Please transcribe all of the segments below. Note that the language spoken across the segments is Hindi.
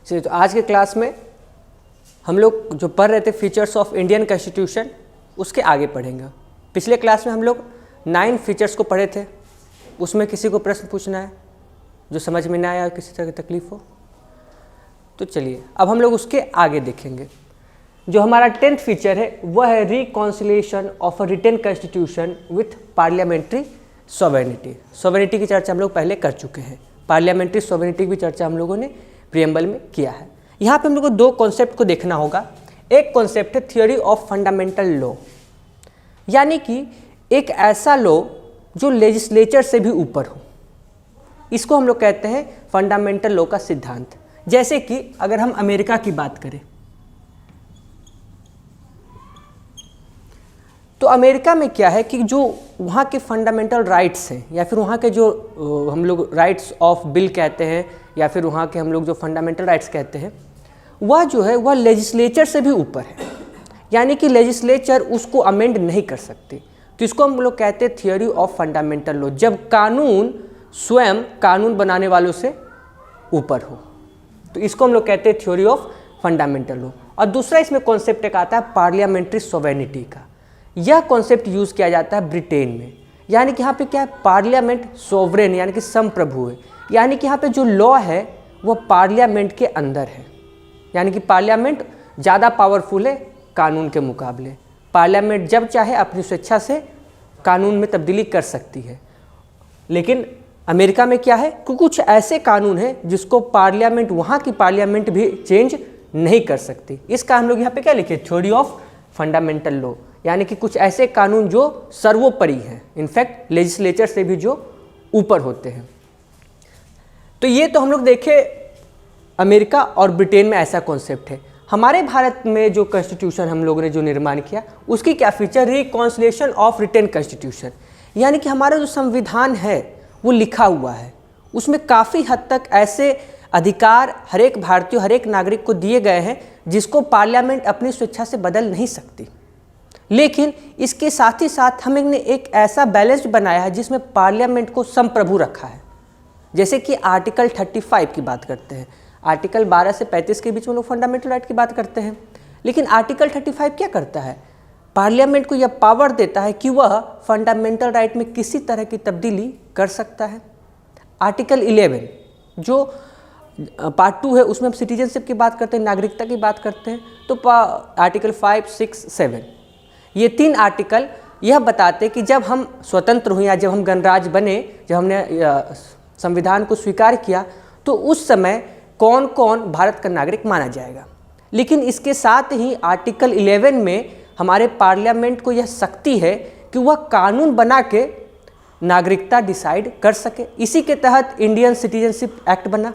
चलिए, तो आज के क्लास में हम लोग जो पढ़ रहे थे फीचर्स ऑफ इंडियन कॉन्स्टिट्यूशन, उसके आगे पढ़ेंगे। पिछले क्लास में हम लोग 9 फीचर्स को पढ़े थे। उसमें किसी को प्रश्न पूछना है जो समझ में ना आया, किसी तरह की तकलीफ हो तो चलिए अब हम लोग उसके आगे देखेंगे। जो हमारा 10th फीचर है वह है reconciliation of a written constitution with parliamentary sovereignty. Sovereignty की चर्चा हम लोग पहले कर चुके हैं, पार्लियामेंट्री सॉवरेनिटी की भी चर्चा हम लोगों ने प्रीएम्बल में किया है। यहाँ पे हम लोग को 2 कॉन्सेप्ट को देखना होगा। एक कॉन्सेप्ट है थियोरी ऑफ फंडामेंटल लॉ, यानी कि एक ऐसा लॉ जो लेजिस्लेचर से भी ऊपर हो, इसको हम लोग कहते हैं फंडामेंटल लॉ का सिद्धांत। जैसे कि अगर हम अमेरिका की बात करें तो अमेरिका में क्या है कि जो वहाँ के फंडामेंटल राइट्स हैं या फिर वहाँ के जो हम लोग राइट्स ऑफ बिल कहते हैं या फिर वहाँ के हम लोग जो फंडामेंटल राइट्स कहते हैं, वह जो है वह लेजिस्लेचर से भी ऊपर है, यानी कि लेजिस्लेचर उसको अमेंड नहीं कर सकती। तो इसको हम लोग कहते हैं थियोरी ऑफ फंडामेंटल लॉ, जब कानून स्वयं कानून बनाने वालों से ऊपर हो, तो इसको हम लोग कहते हैं थ्योरी ऑफ फंडामेंटल लॉ। और दूसरा इसमें कॉन्सेप्ट एक आता है पार्लियामेंट्री सॉवरेनिटी का। यह कॉन्सेप्ट यूज़ किया जाता है ब्रिटेन में, यानी कि यहाँ पे क्या है, पार्लियामेंट सोवरेन यानी कि संप्रभु है, यानी कि यहाँ पे जो लॉ है वह पार्लियामेंट के अंदर है, यानी कि पार्लियामेंट ज़्यादा पावरफुल है कानून के मुकाबले। पार्लियामेंट जब चाहे अपनी स्वेच्छा से कानून में तब्दीली कर सकती है। लेकिन अमेरिका में क्या है कि कुछ ऐसे कानून हैं जिसको पार्लियामेंट, वहाँ की पार्लियामेंट भी चेंज नहीं कर सकती। इसका हम लोग यहाँ पे क्या लिखे, थ्योरी ऑफ फंडामेंटल लॉ, यानी कि कुछ ऐसे कानून जो सर्वोपरि हैं, इनफैक्ट लेजिस्लेचर से भी जो ऊपर होते हैं। तो ये तो हम लोग देखे अमेरिका और ब्रिटेन में ऐसा कॉन्सेप्ट है। हमारे भारत में जो कॉन्स्टिट्यूशन हम लोगों ने जो निर्माण किया, उसकी क्या feature, reconciliation of written constitution, यानी कि हमारा जो संविधान है वो लिखा हुआ है, उसमें काफ़ी हद तक ऐसे अधिकार हर एक भारतीय, हर एक नागरिक को दिए गए हैं जिसको पार्लियामेंट अपनी स्वेच्छा से बदल नहीं सकती। लेकिन इसके साथ ही साथ हमने एक ऐसा बैलेंस बनाया है जिसमें पार्लियामेंट को संप्रभु रखा है। जैसे कि आर्टिकल 35 की बात करते हैं, आर्टिकल 12 से 35 के बीच में लोग फंडामेंटल राइट की बात करते हैं, लेकिन आर्टिकल 35 क्या करता है, पार्लियामेंट को यह पावर देता है कि वह फंडामेंटल राइट में किसी तरह की तब्दीली कर सकता है। आर्टिकल 11 जो पार्ट 2 है, उसमें हम सिटीजनशिप की बात करते हैं, नागरिकता की बात करते हैं। तो आर्टिकल 5, 6, 7 ये 3 आर्टिकल यह बताते कि जब हम स्वतंत्र हुए या जब हम गणराज्य बने, जब हमने संविधान को स्वीकार किया, तो उस समय कौन कौन भारत का नागरिक माना जाएगा। लेकिन इसके साथ ही आर्टिकल 11 में हमारे पार्लियामेंट को यह शक्ति है कि वह कानून बना के नागरिकता डिसाइड कर सके। इसी के तहत इंडियन सिटीजनशिप एक्ट बना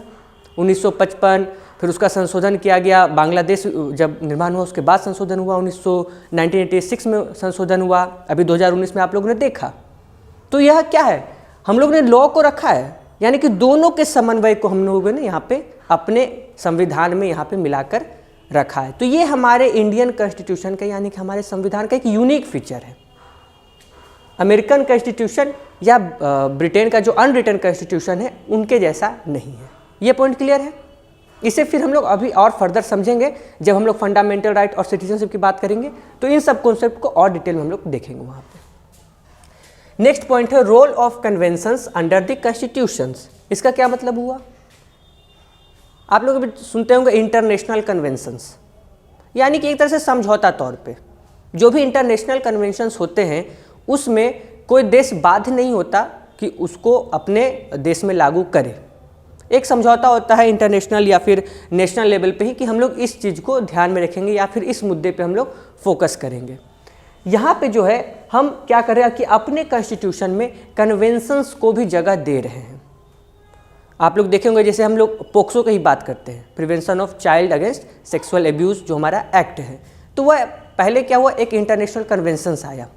1955, फिर उसका संशोधन किया गया। बांग्लादेश जब निर्माण हुआ उसके बाद संशोधन हुआ, 1986 में संशोधन हुआ, अभी 2019 में आप लोगों ने देखा। तो यह क्या है, हम लोग ने लॉ को रखा है, यानी कि दोनों के समन्वय को हम लोगों ने यहाँ पे अपने संविधान में यहाँ पे मिलाकर रखा है। तो ये हमारे इंडियन कॉन्स्टिट्यूशन का, यानी कि हमारे संविधान का एक यूनिक फीचर है। अमेरिकन कॉन्स्टिट्यूशन या ब्रिटेन का जो अनरिटन कॉन्स्टिट्यूशन है उनके जैसा नहीं है। ये पॉइंट क्लियर है। इसे फिर हम लोग अभी और फर्दर समझेंगे जब हम लोग फंडामेंटल राइट और सिटीजनशिप की बात करेंगे, तो इन सब कॉन्सेप्ट को और डिटेल में हम लोग देखेंगे वहाँ पे। नेक्स्ट पॉइंट है role of conventions under the constitutions. इसका क्या मतलब हुआ, आप लोग अभी सुनते होंगे इंटरनेशनल कन्वेंशंस, यानी कि एक तरह से समझौता तौर पे जो भी इंटरनेशनल कन्वेंशंस होते हैं उसमें कोई देश बाध्य नहीं होता कि उसको अपने देश में लागू करे। एक समझौता होता है इंटरनेशनल या फिर नेशनल लेवल पे ही कि हम लोग इस चीज़ को ध्यान में रखेंगे या फिर इस मुद्दे पे हम लोग फोकस करेंगे। यहाँ पे जो है हम क्या कर रहे हैं कि अपने कॉन्स्टिट्यूशन में कन्वेंशंस को भी जगह दे रहे हैं। आप लोग देखेंगे जैसे हम लोग पोक्सो की ही बात करते हैं, prevention of child against sexual abuse जो हमारा एक्ट है, तो वह पहले क्या हुआ, एक इंटरनेशनल कन्वेंशंस आया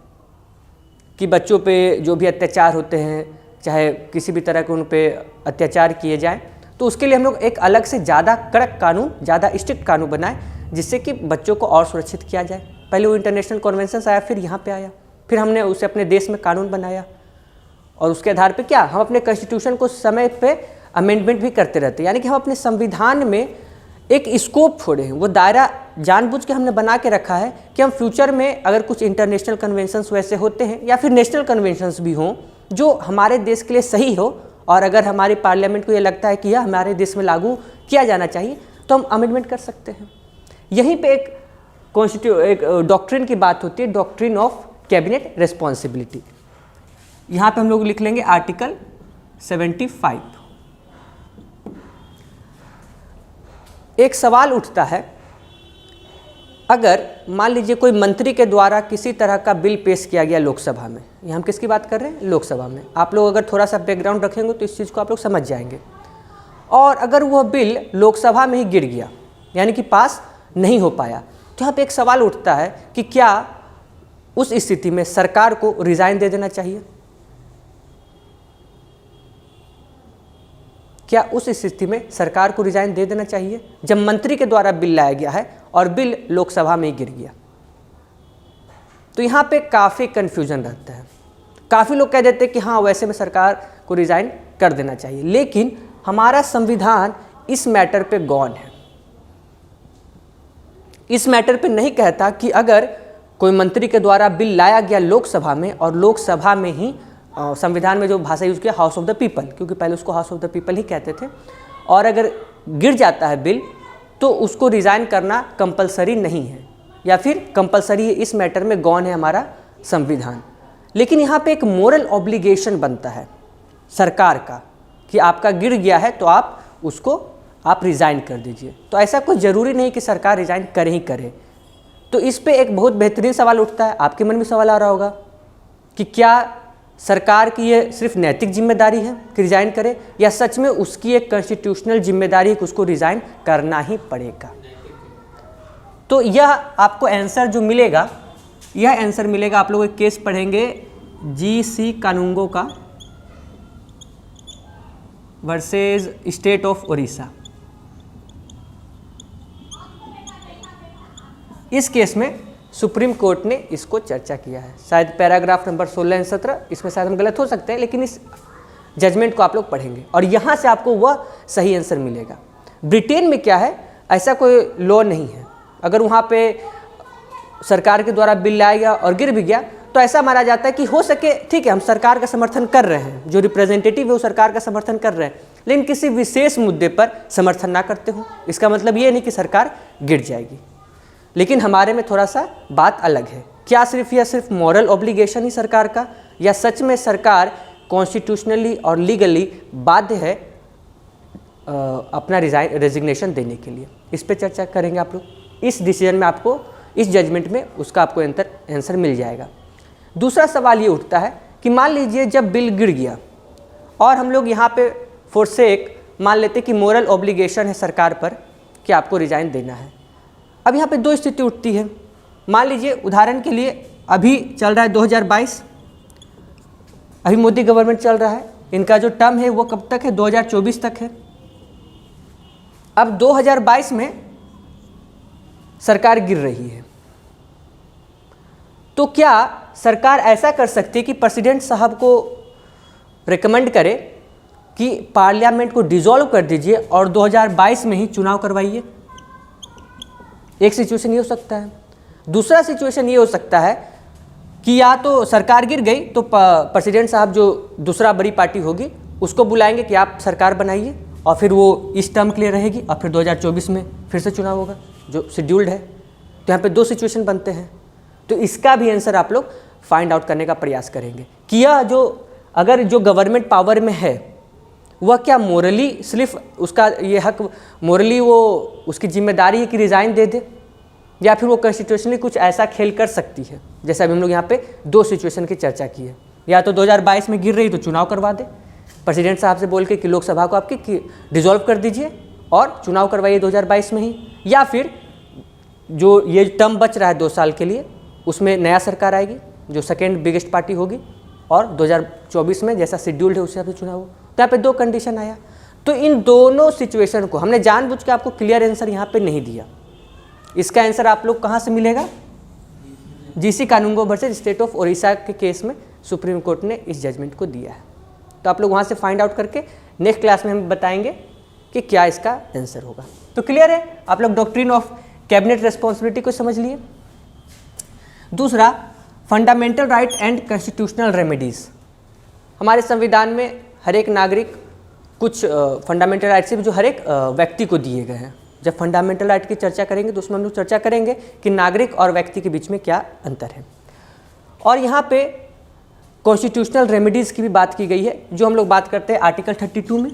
कि बच्चों पे जो भी अत्याचार होते हैं, चाहे किसी भी तरह के उन पे अत्याचार किए जाएं, तो उसके लिए हम लोग एक अलग से ज़्यादा कड़क कानून, ज़्यादा स्ट्रिक्ट कानून बनाए जिससे कि बच्चों को और सुरक्षित किया जाए। पहले वो इंटरनेशनल कन्वेंशंस आया, फिर यहाँ पे आया, फिर हमने उसे अपने देश में कानून बनाया और उसके आधार पे क्या हम अपने कॉन्स्टिट्यूशन को समय पे अमेंडमेंट भी करते रहते हैं, यानी कि हम अपने संविधान में एक स्कोप छोड़े हैं, वो दायरा जानबूझ के हमने बना के रखा है कि हम फ्यूचर में अगर कुछ इंटरनेशनल कन्वेंशंस वैसे होते हैं या फिर नेशनल कन्वेंशंस भी हों जो हमारे देश के लिए सही हो, और अगर हमारी पार्लियामेंट को ये लगता है कि यह हमारे देश में लागू किया जाना चाहिए तो हम अमेंडमेंट कर सकते हैं। यहीं पे एक डॉक्ट्रिन की बात होती है, डॉक्ट्रिन ऑफ कैबिनेट रिस्पॉन्सिबिलिटी। यहाँ पे हम लोग लिख लेंगे आर्टिकल 75। एक सवाल उठता है, अगर मान लीजिए कोई मंत्री के द्वारा किसी तरह का बिल पेश किया गया लोकसभा में, ये हम किसकी बात कर रहे हैं, लोकसभा में। आप लोग अगर थोड़ा सा बैकग्राउंड रखेंगे तो इस चीज़ को आप लोग समझ जाएंगे। और अगर वह बिल लोकसभा में ही गिर गया, यानी कि पास नहीं हो पाया, तो यहाँ पे एक सवाल उठता है कि क्या उस स्थिति में सरकार को रिजाइन दे देना चाहिए? क्या उस स्थिति में सरकार को रिजाइन दे देना चाहिए जब मंत्री के द्वारा बिल लाया गया है और बिल लोकसभा में ही गिर गया? तो यहाँ पे काफ़ी कन्फ्यूजन रहता है। काफ़ी लोग कह देते हैं कि हाँ वैसे में सरकार को रिजाइन कर देना चाहिए, लेकिन हमारा संविधान इस मैटर पे गौन है। इस मैटर पे नहीं कहता कि अगर कोई मंत्री के द्वारा बिल लाया गया लोकसभा में और लोकसभा में ही संविधान में जो भाषा यूज किया हाउस ऑफ द पीपल, क्योंकि पहले उसको हाउस ऑफ द पीपल ही कहते थे, और अगर गिर जाता है बिल तो उसको रिज़ाइन करना कंपलसरी नहीं है, या फिर कंपलसरी है, इस मैटर में गौन है हमारा संविधान। लेकिन यहाँ पे एक मोरल ऑब्लिगेशन बनता है सरकार का कि आपका गिर गया है तो आप उसको रिज़ाइन कर दीजिए। तो ऐसा कोई ज़रूरी नहीं कि सरकार रिज़ाइन करे ही करे। तो इस पे एक बहुत बेहतरीन सवाल उठता है, आपके मन में सवाल आ रहा होगा कि क्या सरकार की ये सिर्फ नैतिक जिम्मेदारी है कि रिज़ाइन करे, या सच में उसकी एक कॉन्स्टिट्यूशनल जिम्मेदारी है कि उसको रिज़ाइन करना ही पड़ेगा? तो यह आपको आंसर जो मिलेगा, यह आंसर मिलेगा, आप लोग एक केस पढ़ेंगे GC कानूंगो का वर्सेस स्टेट ऑफ उड़ीसा। इस केस में सुप्रीम कोर्ट ने इसको चर्चा किया है, शायद पैराग्राफ नंबर 16 और 17, इसमें शायद हम गलत हो सकते हैं, लेकिन इस जजमेंट को आप लोग पढ़ेंगे और यहाँ से आपको वह सही आंसर मिलेगा। ब्रिटेन में क्या है, ऐसा कोई लॉ नहीं है। अगर वहाँ पे सरकार के द्वारा बिल लाया गया और गिर भी गया तो ऐसा माना जाता है कि हो सके ठीक है हम सरकार का समर्थन कर रहे हैं, जो रिप्रेजेंटेटिव है वो सरकार का समर्थन कर रहे हैं, लेकिन किसी विशेष मुद्दे पर समर्थन ना करते हो, इसका मतलब ये नहीं कि सरकार गिर जाएगी। लेकिन हमारे में थोड़ा सा बात अलग है, क्या सिर्फ मॉरल ऑब्लिगेशन ही सरकार का, या सच में सरकार कॉन्स्टिट्यूशनली और लीगली बाध्य है अपना रेजिग्नेशन देने के लिए? इस पे चर्चा करेंगे आप लोग। इस डिसीजन में आपको, इस जजमेंट में उसका आपको आंसर मिल जाएगा। दूसरा सवाल ये उठता है कि मान लीजिए जब बिल गिर गया और हम लोग यहाँ पे फॉरसेक मान लेते कि मोरल ऑब्लिगेशन है सरकार पर कि आपको रिजाइन देना है। अब यहाँ पे दो स्थिति उठती है। मान लीजिए उदाहरण के लिए अभी चल रहा है 2022, अभी मोदी गवर्नमेंट चल रहा है, इनका जो टर्म है वो कब तक है, 2024 तक है। अब 2022 में सरकार गिर रही है, तो क्या सरकार ऐसा कर सकती है कि प्रेसिडेंट साहब को रिकमेंड करे कि पार्लियामेंट को डिसॉल्व कर दीजिए और 2022 में ही चुनाव करवाइए? एक सिचुएशन ये हो सकता है। दूसरा सिचुएशन ये हो सकता है कि या तो सरकार गिर गई तो प्रेसिडेंट साहब जो दूसरा बड़ी पार्टी होगी उसको बुलाएंगे कि आप सरकार बनाइए, और फिर वो इस टर्म के लिए रहेगी और फिर 2024 में फिर से चुनाव होगा जो शेड्यूल्ड है। तो यहाँ पे दो सिचुएशन बनते हैं। तो इसका भी आंसर आप लोग फाइंड आउट करने का प्रयास करेंगे कि यह अगर जो गवर्नमेंट पावर में है वह क्या मोरली सिर्फ उसका ये हक, मोरली वो उसकी जिम्मेदारी है कि रिज़ाइन दे दे, या फिर वो कॉन्स्टिट्यूशनली कुछ ऐसा खेल कर सकती है। जैसे अभी हम लोग यहाँ पे दो सिचुएशन की चर्चा की है, या तो 2022 में गिर रही तो चुनाव करवा दे प्रेसिडेंट साहब से बोल के कि लोकसभा को आपकी डिसॉल्व कर दीजिए और चुनाव करवाइए 2022 में ही, या फिर जो ये टर्म बच रहा है 2 साल के लिए उसमें नया सरकार आएगी जो सेकेंड बिगेस्ट पार्टी होगी और 2024 में जैसा शेड्यूल्ड है उससे आप चुनाव हो। तो यहाँ पे दो कंडीशन आया। तो इन दोनों सिचुएशन को हमने जानबूझ के आपको क्लियर आंसर यहाँ पे नहीं दिया। इसका आंसर आप लोग कहाँ से मिलेगा? GC Kanungo versus state of Orissa के केस में सुप्रीम कोर्ट ने इस जजमेंट को दिया है। तो आप लोग वहाँ से फाइंड आउट करके नेक्स्ट क्लास में हम बताएंगे कि क्या इसका आंसर होगा। तो क्लियर है, आप लोग डॉक्ट्रिन ऑफ कैबिनेट रिस्पॉन्सिबिलिटी को समझ लिए। दूसरा, fundamental right and constitutional remedies. हमारे संविधान में हर एक नागरिक कुछ फंडामेंटल राइट्स भी जो हर एक व्यक्ति को दिए गए हैं। जब फंडामेंटल राइट की चर्चा करेंगे तो उसमें हम लोग चर्चा करेंगे कि नागरिक और व्यक्ति के बीच में क्या अंतर है। और यहाँ पे कॉन्स्टिट्यूशनल रेमेडीज़ की भी बात की गई है, जो हम लोग बात करते हैं आर्टिकल 32 में।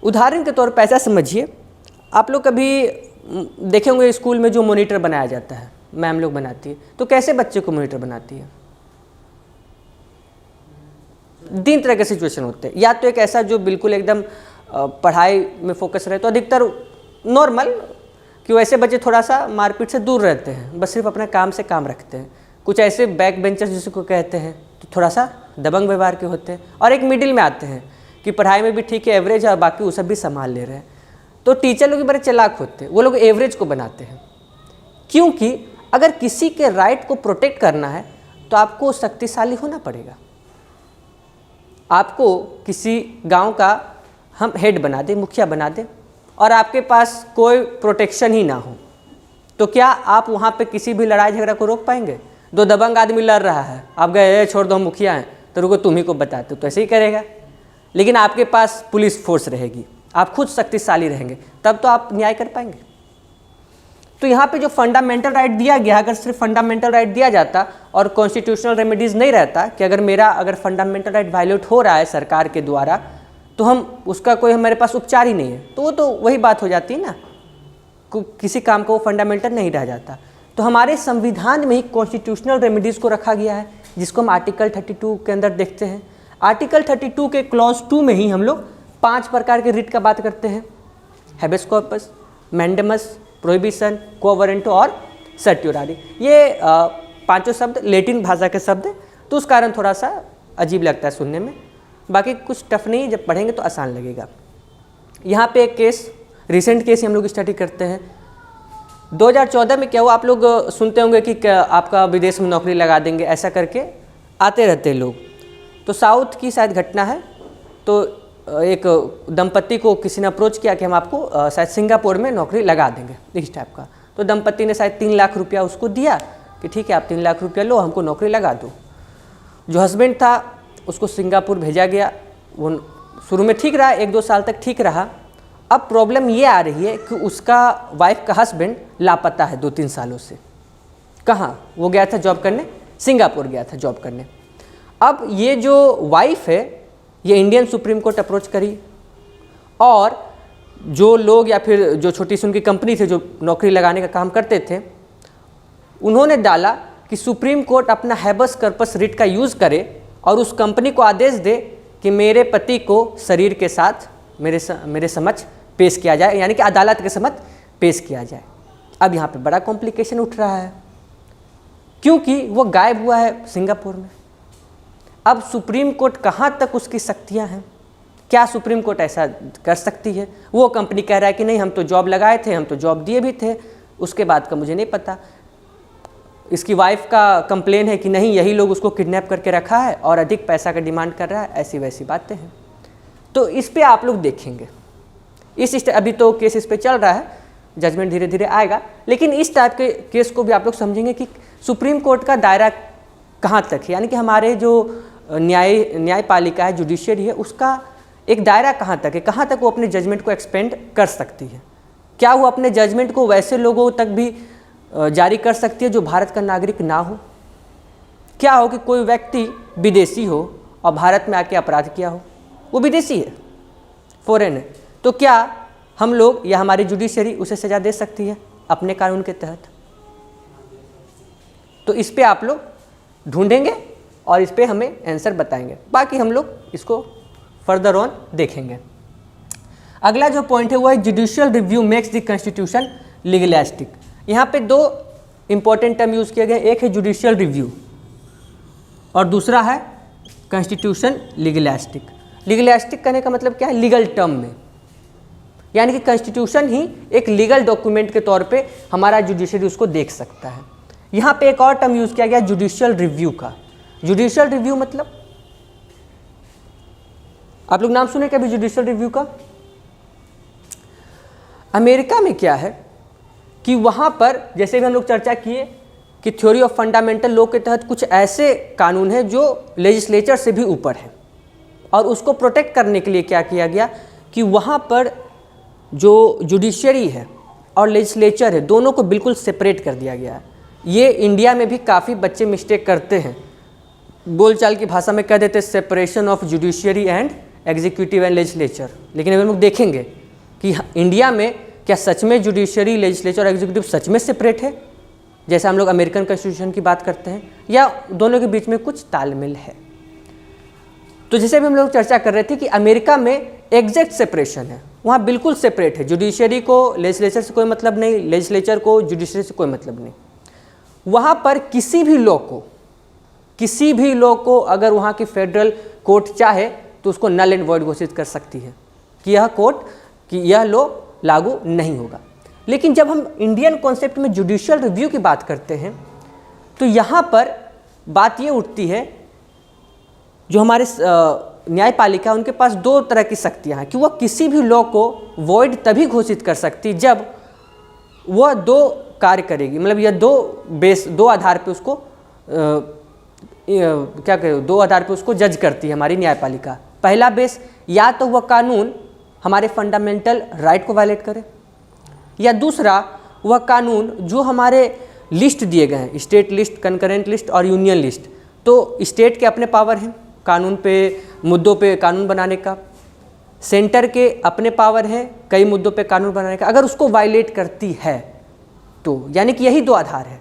उदाहरण के तौर पर ऐसा समझिए, आप लोग कभी देखे होंगे स्कूल में जो मॉनिटर बनाया जाता है, मैम लोग बनाती है, तो कैसे बच्चे को मॉनिटर बनाती है? 3 तरह के सिचुएशन होते हैं। या तो एक ऐसा जो बिल्कुल एकदम पढ़ाई में फोकस रहे, तो अधिकतर नॉर्मल कि वैसे बच्चे थोड़ा सा मारपीट से दूर रहते हैं, बस सिर्फ अपने काम से काम रखते हैं। कुछ ऐसे बैक बेंचर्स जिसको कहते हैं, तो थोड़ा सा दबंग व्यवहार के होते हैं। और एक मिडिल में आते हैं कि पढ़ाई में भी ठीक है, एवरेज है, और बाकी वो सब भी संभाल ले रहे हैं। तो टीचर लोग भी बड़े चालाक होते हैं, वो लोग एवरेज को बनाते हैं। क्योंकि अगर किसी के राइट को प्रोटेक्ट करना है तो आपको शक्तिशाली होना पड़ेगा। आपको किसी गांव का हम हेड बना दें, मुखिया बना दें, और आपके पास कोई प्रोटेक्शन ही ना हो, तो क्या आप वहाँ पे किसी भी लड़ाई झगड़ा को रोक पाएंगे? 2 दबंग आदमी लड़ रहा है, आप गए छोड़ दो, हम मुखिया हैं, तो रुको तुम ही को बताते, तो ऐसे ही करेगा। लेकिन आपके पास पुलिस फोर्स रहेगी, आप खुद शक्तिशाली रहेंगे, तब तो आप न्याय कर पाएंगे। तो यहाँ पे जो फंडामेंटल राइट दिया गया, अगर सिर्फ फंडामेंटल राइट दिया जाता और कॉन्स्टिट्यूशनल रेमेडीज़ नहीं रहता कि अगर फंडामेंटल राइट वायलेट हो रहा है सरकार के द्वारा, तो हम उसका कोई हमारे पास उपचार ही नहीं है, तो वो तो वही बात हो जाती है ना, किसी काम का वो फंडामेंटल नहीं रह जाता। तो हमारे संविधान में ही कॉन्स्टिट्यूशनल रेमेडीज़ को रखा गया है, जिसको हम आर्टिकल 32 के अंदर देखते हैं। आर्टिकल 32 के क्लॉज 2 में ही हम लोग 5 प्रकार के रिट का बात करते हैं: हैबेस कॉर्पस, मैंडेमस, प्रोहिबिशन, क्वो वारंटो और सर्ट्योरारी। ये 5 शब्द लेटिन भाषा के शब्द हैं, तो उस कारण थोड़ा सा अजीब लगता है सुनने में। बाकी कुछ टफ नहीं, जब पढ़ेंगे तो आसान लगेगा। यहाँ पे एक केस, रिसेंट केस हम लोग स्टडी करते हैं। 2014 में क्या हुआ, आप लोग सुनते होंगे कि आपका विदेश में नौकरी लगा देंगे, ऐसा करके आते रहते हैं लोग। तो साउथ की शायद घटना है, तो एक दंपत्ति को किसी ने अप्रोच किया कि हम आपको शायद सिंगापुर में नौकरी लगा देंगे, इस टाइप का। तो दंपत्ति ने शायद 3 लाख रुपया उसको दिया कि ठीक है आप 3 लाख रुपया लो, हमको नौकरी लगा दो। जो हस्बैंड था उसको सिंगापुर भेजा गया। वो शुरू में ठीक रहा, 1-2 साल तक ठीक रहा। अब प्रॉब्लम ये आ रही है कि उसका वाइफ का हस्बैंड लापता है 2-3 सालों से। कहाँ? वो गया था जॉब करने, सिंगापुर गया था जॉब करने। अब ये जो वाइफ है, ये इंडियन सुप्रीम कोर्ट अप्रोच करी, और जो लोग या फिर जो छोटी सी उनकी कंपनी थे जो नौकरी लगाने का काम करते थे, उन्होंने डाला कि सुप्रीम कोर्ट अपना हैबस कॉर्पस रिट का यूज़ करे और उस कंपनी को आदेश दे कि मेरे पति को शरीर के साथ मेरे समक्ष पेश किया जाए, यानी कि अदालत के समक्ष पेश किया जाए। अब यहाँ पे बड़ा कॉम्प्लिकेशन उठ रहा है, क्योंकि वो गायब हुआ है सिंगापुर में। अब सुप्रीम कोर्ट कहाँ तक उसकी शक्तियाँ हैं? क्या सुप्रीम कोर्ट ऐसा कर सकती है? वो कंपनी कह रहा है कि नहीं, हम तो जॉब लगाए थे, हम तो जॉब दिए भी थे, उसके बाद का मुझे नहीं पता। इसकी वाइफ का कंप्लेन है कि नहीं, यही लोग उसको किडनैप करके रखा है और अधिक पैसा का डिमांड कर रहा है, ऐसी वैसी बातें हैं। तो इस पे आप लोग देखेंगे, अभी तो केस इस पे चल रहा है, जजमेंट धीरे धीरे आएगा, लेकिन इस टाइप के केस को भी आप लोग समझेंगे कि सुप्रीम कोर्ट का दायरा कहाँ तक है, यानी कि हमारे जो न्यायपालिका है, जुडिशियरी है, उसका एक दायरा कहाँ तक है, कहाँ तक वो अपने जजमेंट को एक्सपेंड कर सकती है। क्या वो अपने जजमेंट को वैसे लोगों तक भी जारी कर सकती है जो भारत का नागरिक ना हो? क्या हो कि कोई व्यक्ति विदेशी हो और भारत में आके अपराध किया हो, वो विदेशी है, फॉरेन है, तो क्या हम लोग या हमारी जुडिशरी उसे सज़ा दे सकती है अपने कानून के तहत? तो इस पे आप लोग ढूंढेंगे और इस पे हमें आंसर बताएंगे, बाकी हम लोग इसको फर्दर ऑन देखेंगे। अगला जो पॉइंट है वो है judicial review makes the constitution legalistic. यहाँ पे 2 इंपॉर्टेंट टर्म यूज़ किए गए, एक है जुडिशियल रिव्यू और दूसरा है कॉन्स्टिट्यूशन लीगलिस्टिक। लीगलिस्टिक कहने का मतलब क्या है? लीगल टर्म में, यानी कि कॉन्स्टिट्यूशन ही एक लीगल डॉक्यूमेंट के तौर पे हमारा जुडिशरी उसको देख सकता है। यहाँ पे एक और टर्म यूज़ किया गया जुडिशियल रिव्यू का। जुडिशियल रिव्यू मतलब आप लोग नाम सुने कभी जुडिशियल रिव्यू का? अमेरिका में क्या है कि वहाँ पर जैसे भी हम लोग चर्चा किए कि थ्योरी ऑफ फंडामेंटल लॉ के तहत कुछ ऐसे कानून हैं जो लेजिस्लेचर से भी ऊपर हैं, और उसको प्रोटेक्ट करने के लिए क्या किया गया कि वहाँ पर जो जुडिशरी है और लेजिस्लेचर है दोनों को बिल्कुल सेपरेट कर दिया गया है। ये इंडिया में भी काफ़ी बच्चे मिस्टेक करते हैं, बोलचाल की भाषा में कह देते हैं separation of judiciary and executive and legislature. लेकिन अगर हम लोग देखेंगे कि इंडिया में क्या सच में जुडिशरी, लेजिस्लेचर और एग्जीक्यूटिव सच में सेपरेट है, जैसे हम लोग अमेरिकन कॉन्स्टिट्यूशन की बात करते हैं, या दोनों के बीच में कुछ तालमेल है? तो जैसे भी हम लोग चर्चा कर रहे थे कि अमेरिका में एग्जैक्ट सेपरेशन है, वहाँ बिल्कुल सेपरेट है। जुडिशरी को लेजिस्लेचर से कोई मतलब नहीं, लेजिस्लेचर को जुडिशरी से कोई मतलब नहीं। वहाँ पर किसी भी लॉ को अगर वहाँ की फेडरल कोर्ट चाहे तो उसको नल एंड वॉइड घोषित कर सकती है कि यह लॉ लागू नहीं होगा। लेकिन जब हम इंडियन कॉन्सेप्ट में जुडिशियल रिव्यू की बात करते हैं तो यहाँ पर बात ये उठती है, जो हमारे न्यायपालिका उनके पास दो तरह की शक्तियाँ हैं कि वह किसी भी लॉ को वॉइड तभी घोषित कर सकती जब वह दो कार्य करेगी, मतलब यह दो आधार पे उसको दो आधार पे उसको जज करती है हमारी न्यायपालिका। पहला बेस, या तो वह कानून हमारे फंडामेंटल राइट को वायलेट करे, या दूसरा वह कानून जो हमारे लिस्ट दिए गए हैं, स्टेट लिस्ट, कंकरेंट लिस्ट और यूनियन लिस्ट, तो स्टेट के अपने पावर हैं कानून पे, मुद्दों पे कानून बनाने का, सेंटर के अपने पावर हैं कई मुद्दों पे कानून बनाने का, अगर उसको वायलेट करती है तो, यानी कि यही दो आधार है।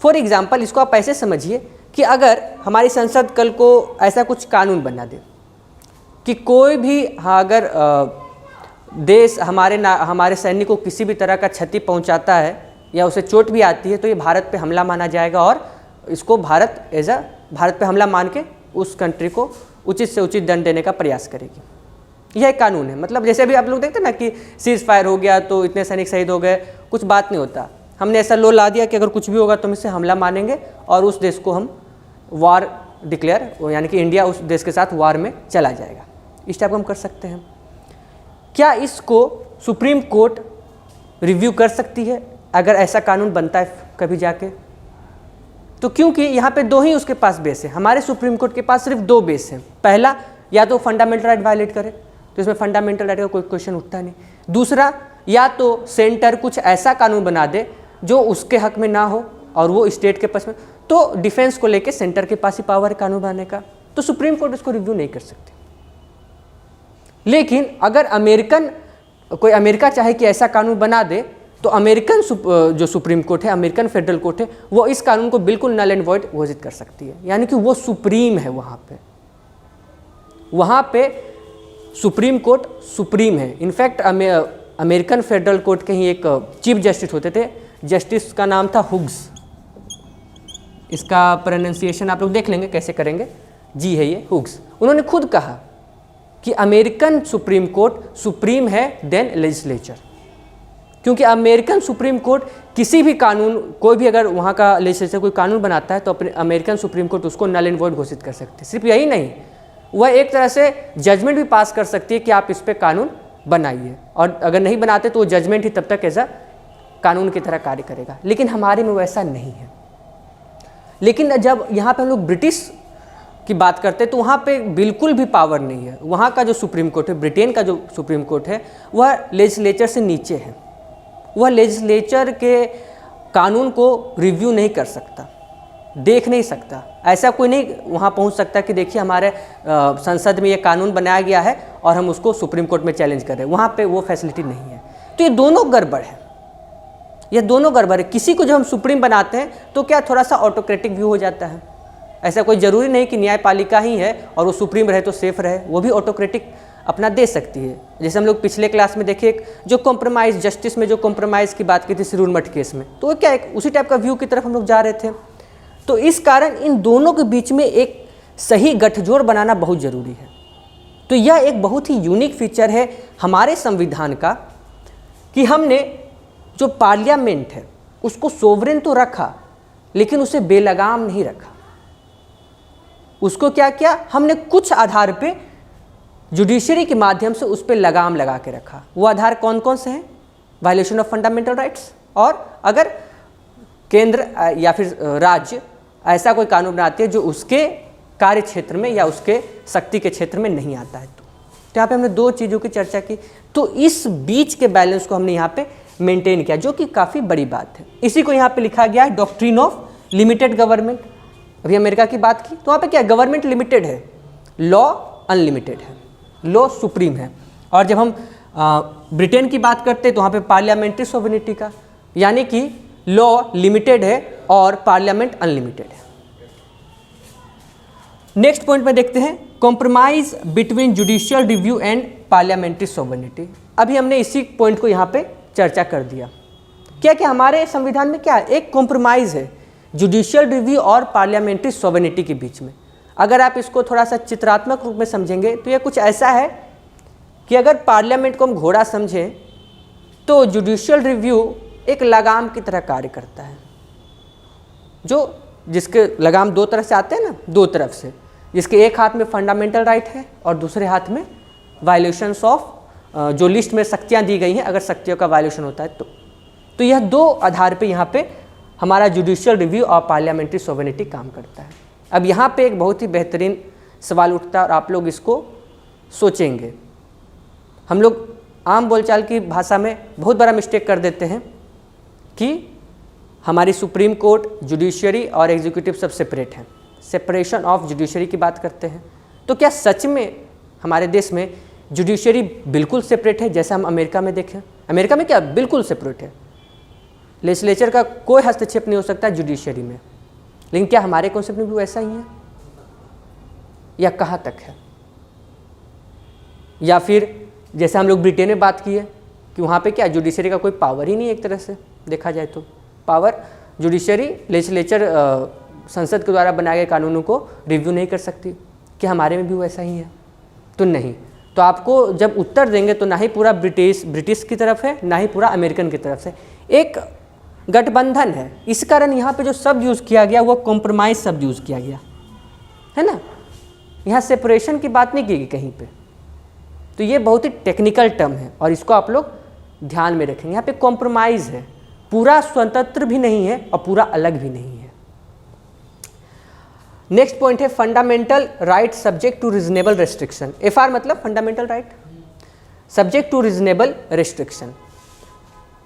फॉर एग्जाम्पल इसको आप ऐसे समझिए कि अगर हमारी संसद कल को ऐसा कुछ कानून बना दे कि कोई भी अगर देश हमारे सैनिक को किसी भी तरह का क्षति पहुंचाता है या उसे चोट भी आती है तो ये भारत पे हमला माना जाएगा, और इसको भारत पे हमला मान के उस कंट्री को उचित से उचित दंड देने का प्रयास करेगी। यह एक कानून है। मतलब जैसे भी आप लोग देखते हैं ना कि सीज फायर हो गया तो इतने सैनिक शहीद हो गए, कुछ बात नहीं होता, हमने ऐसा लॉ ला दिया कि अगर कुछ भी होगा तो हम इससे हमला मानेंगे और उस देश को हम वार डिक्लेयर, यानी कि इंडिया उस देश के साथ वार में चला जाएगा। इस टाइप का हम कर सकते हैं। क्या इसको सुप्रीम कोर्ट रिव्यू कर सकती है अगर ऐसा कानून बनता है कभी जाके? तो क्योंकि यहाँ पे दो ही उसके पास बेस है, हमारे सुप्रीम कोर्ट के पास सिर्फ दो बेस हैं। पहला, या तो फंडामेंटल राइट वायलेट करे तो इसमें फंडामेंटल राइट का कोई क्वेश्चन उठता नहीं। दूसरा, या तो सेंटर कुछ ऐसा कानून बना दे जो उसके हक में ना हो और वो स्टेट के पास में, तो डिफेंस को लेके सेंटर के पास ही पावर है कानून बनाने का, तो सुप्रीम कोर्ट उसको रिव्यू नहीं कर सकती। लेकिन अगर अमेरिका चाहे कि ऐसा कानून बना दे तो अमेरिकन जो सुप्रीम कोर्ट है, अमेरिकन फेडरल कोर्ट है, वो इस कानून को बिल्कुल नल एंड वॉइड घोषित कर सकती है, यानी कि वो सुप्रीम है। वहाँ पे सुप्रीम कोर्ट सुप्रीम है। इनफैक्ट अमेरिकन फेडरल कोर्ट के ही एक चीफ जस्टिस होते थे, जस्टिस का नाम था हुग्स। इसका प्रोनाउंसिएशन आप लोग देख लेंगे कैसे करेंगे, जी है ये हुग्स। उन्होंने खुद कहा कि अमेरिकन सुप्रीम कोर्ट सुप्रीम है देन लेजिस्लेचर, क्योंकि अमेरिकन सुप्रीम कोर्ट किसी भी कानून, कोई भी अगर वहाँ का लेजिस्लेचर कोई कानून बनाता है तो अमेरिकन सुप्रीम कोर्ट उसको नल एंड वॉइड घोषित कर सकती है। सिर्फ यही नहीं, वह एक तरह से जजमेंट भी पास कर सकती है कि आप इस पर कानून बनाइए, और अगर नहीं बनाते तो वो जजमेंट ही तब तक ऐसा कानून की तरह कार्य करेगा। लेकिन हमारे में वैसा नहीं है। लेकिन जब यहाँ पे हम लोग ब्रिटिश की बात करते हैं तो वहाँ पे बिल्कुल भी पावर नहीं है। वहाँ का जो सुप्रीम कोर्ट है, ब्रिटेन का जो सुप्रीम कोर्ट है, वह लेजिस्लेचर से नीचे है। वह लेजिस्लेचर के कानून को रिव्यू नहीं कर सकता, देख नहीं सकता। ऐसा कोई नहीं वहाँ पहुँच सकता कि देखिए हमारे संसद में ये कानून बनाया गया है और हम उसको सुप्रीम कोर्ट में चैलेंज कर रहे हैं, वहाँ पे वो फैसिलिटी नहीं है। तो ये दोनों गड़बड़ है, ये दोनों गड़बड़ है। किसी को जब हम सुप्रीम बनाते हैं तो क्या थोड़ा सा ऑटोक्रेटिक व्यू हो जाता है। ऐसा कोई ज़रूरी नहीं कि न्यायपालिका ही है और वो सुप्रीम रहे तो सेफ रहे, वो भी ऑटोक्रेटिक अपना दे सकती है। जैसे हम लोग पिछले क्लास में देखे जो कॉम्प्रोमाइज़, जस्टिस में जो कॉम्प्रोमाइज़ की बात की थी सिरुल मठ केस में, तो क्या एक उसी टाइप का व्यू की तरफ हम लोग जा रहे थे। तो इस कारण इन दोनों के बीच में एक सही गठजोड़ बनाना बहुत ज़रूरी है। तो यह एक बहुत ही यूनिक फीचर है हमारे संविधान का कि हमने जो पार्लियामेंट है उसको सोवरेन तो रखा, लेकिन उसे बेलगाम नहीं रखा। उसको क्या किया, हमने कुछ आधार पे जुडिशरी के माध्यम से उस पर लगाम लगा के रखा। वो आधार कौन कौन से हैं? वायलेशन ऑफ फंडामेंटल राइट्स, और अगर केंद्र या फिर राज्य ऐसा कोई कानून बनाती है जो उसके कार्य क्षेत्र में या उसके शक्ति के क्षेत्र में नहीं आता है। तो यहाँ पे हमने दो चीज़ों की चर्चा की, तो इस बीच के बैलेंस को हमने यहाँ पे मेंटेन किया, जो कि काफ़ी बड़ी बात है। इसी को यहाँ पे लिखा गया है डॉक्ट्रिन ऑफ लिमिटेड गवर्नमेंट। अभी अमेरिका की बात की तो वहाँ पे क्या, गवर्नमेंट लिमिटेड है, लॉ अनलिमिटेड है, लॉ सुप्रीम है। और जब हम ब्रिटेन की बात करते हैं तो वहाँ पे पार्लियामेंट्री सोवरेनिटी का, यानी कि लॉ लिमिटेड है और पार्लियामेंट अनलिमिटेड है। नेक्स्ट पॉइंट में देखते हैं compromise between judicial review and parliamentary sovereignty. अभी हमने इसी पॉइंट को यहाँ पे चर्चा कर दिया। क्या क्या हमारे संविधान में क्या है, एक कॉम्प्रोमाइज़ है जुडिशियल रिव्यू और पार्लियामेंट्री सोवरेनिटी के बीच में। अगर आप इसको थोड़ा सा चित्रात्मक रूप में समझेंगे तो ये कुछ ऐसा है कि अगर पार्लियामेंट को हम घोड़ा समझें तो जुडिशियल रिव्यू एक लगाम की तरह कार्य करता है, जो जिसके लगाम दो तरफ से आते हैं ना, दो तरफ से, जिसके एक हाथ में फंडामेंटल राइट है और दूसरे हाथ में वायलेशंस ऑफ जो लिस्ट में शक्तियाँ दी गई हैं, अगर शक्तियों का वायलेशन होता है तो यह दो आधार पे यहाँ पे हमारा जुडिशियल रिव्यू और पार्लियामेंट्री सोवरेनिटी काम करता है। अब यहाँ पे एक बहुत ही बेहतरीन सवाल उठता है और आप लोग इसको सोचेंगे। हम लोग आम बोलचाल की भाषा में बहुत बड़ा मिस्टेक कर देते हैं कि हमारी सुप्रीम कोर्ट, जुडिशरी और एग्जीक्यूटिव सब सेपरेट हैं, सेपरेशन ऑफ जुडिशरी की बात करते हैं। तो क्या सच में हमारे देश में जुडिशरी बिल्कुल सेपरेट है जैसा हम अमेरिका में देखें? अमेरिका में क्या बिल्कुल सेपरेट है, लेजिस्लेचर का कोई हस्तक्षेप नहीं हो सकता जुडिशरी में। लेकिन क्या हमारे कॉन्सेप्ट में भी वैसा ही है या कहाँ तक है? या फिर जैसे हम लोग ब्रिटेन में बात की है कि वहाँ पे क्या जुडिशरी का कोई पावर ही नहीं है, एक तरह से देखा जाए तो पावर जुडिशरी लेजिस्लेचर संसद के द्वारा बनाए गए कानूनों को रिव्यू नहीं कर सकती। क्या हमारे में भी वैसा ही है? तो नहीं। तो आपको जब उत्तर देंगे तो ना ही पूरा ब्रिटिश की तरफ है, ना ही पूरा अमेरिकन की तरफ से, एक गठबंधन है। इस कारण यहाँ पे जो शब्द यूज़ किया गया वो कॉम्प्रोमाइज शब्द यूज़ किया गया है ना, यहाँ सेपरेशन की बात नहीं की गई कहीं पे। तो ये बहुत ही टेक्निकल टर्म है और इसको आप लोग ध्यान में रखेंगे। यहाँ पे कॉम्प्रोमाइज है, पूरा स्वतंत्र भी नहीं है और पूरा अलग भी नहीं है। नेक्स्ट पॉइंट है fundamental right subject to reasonable restriction. FR मतलब fundamental right, subject to reasonable restriction.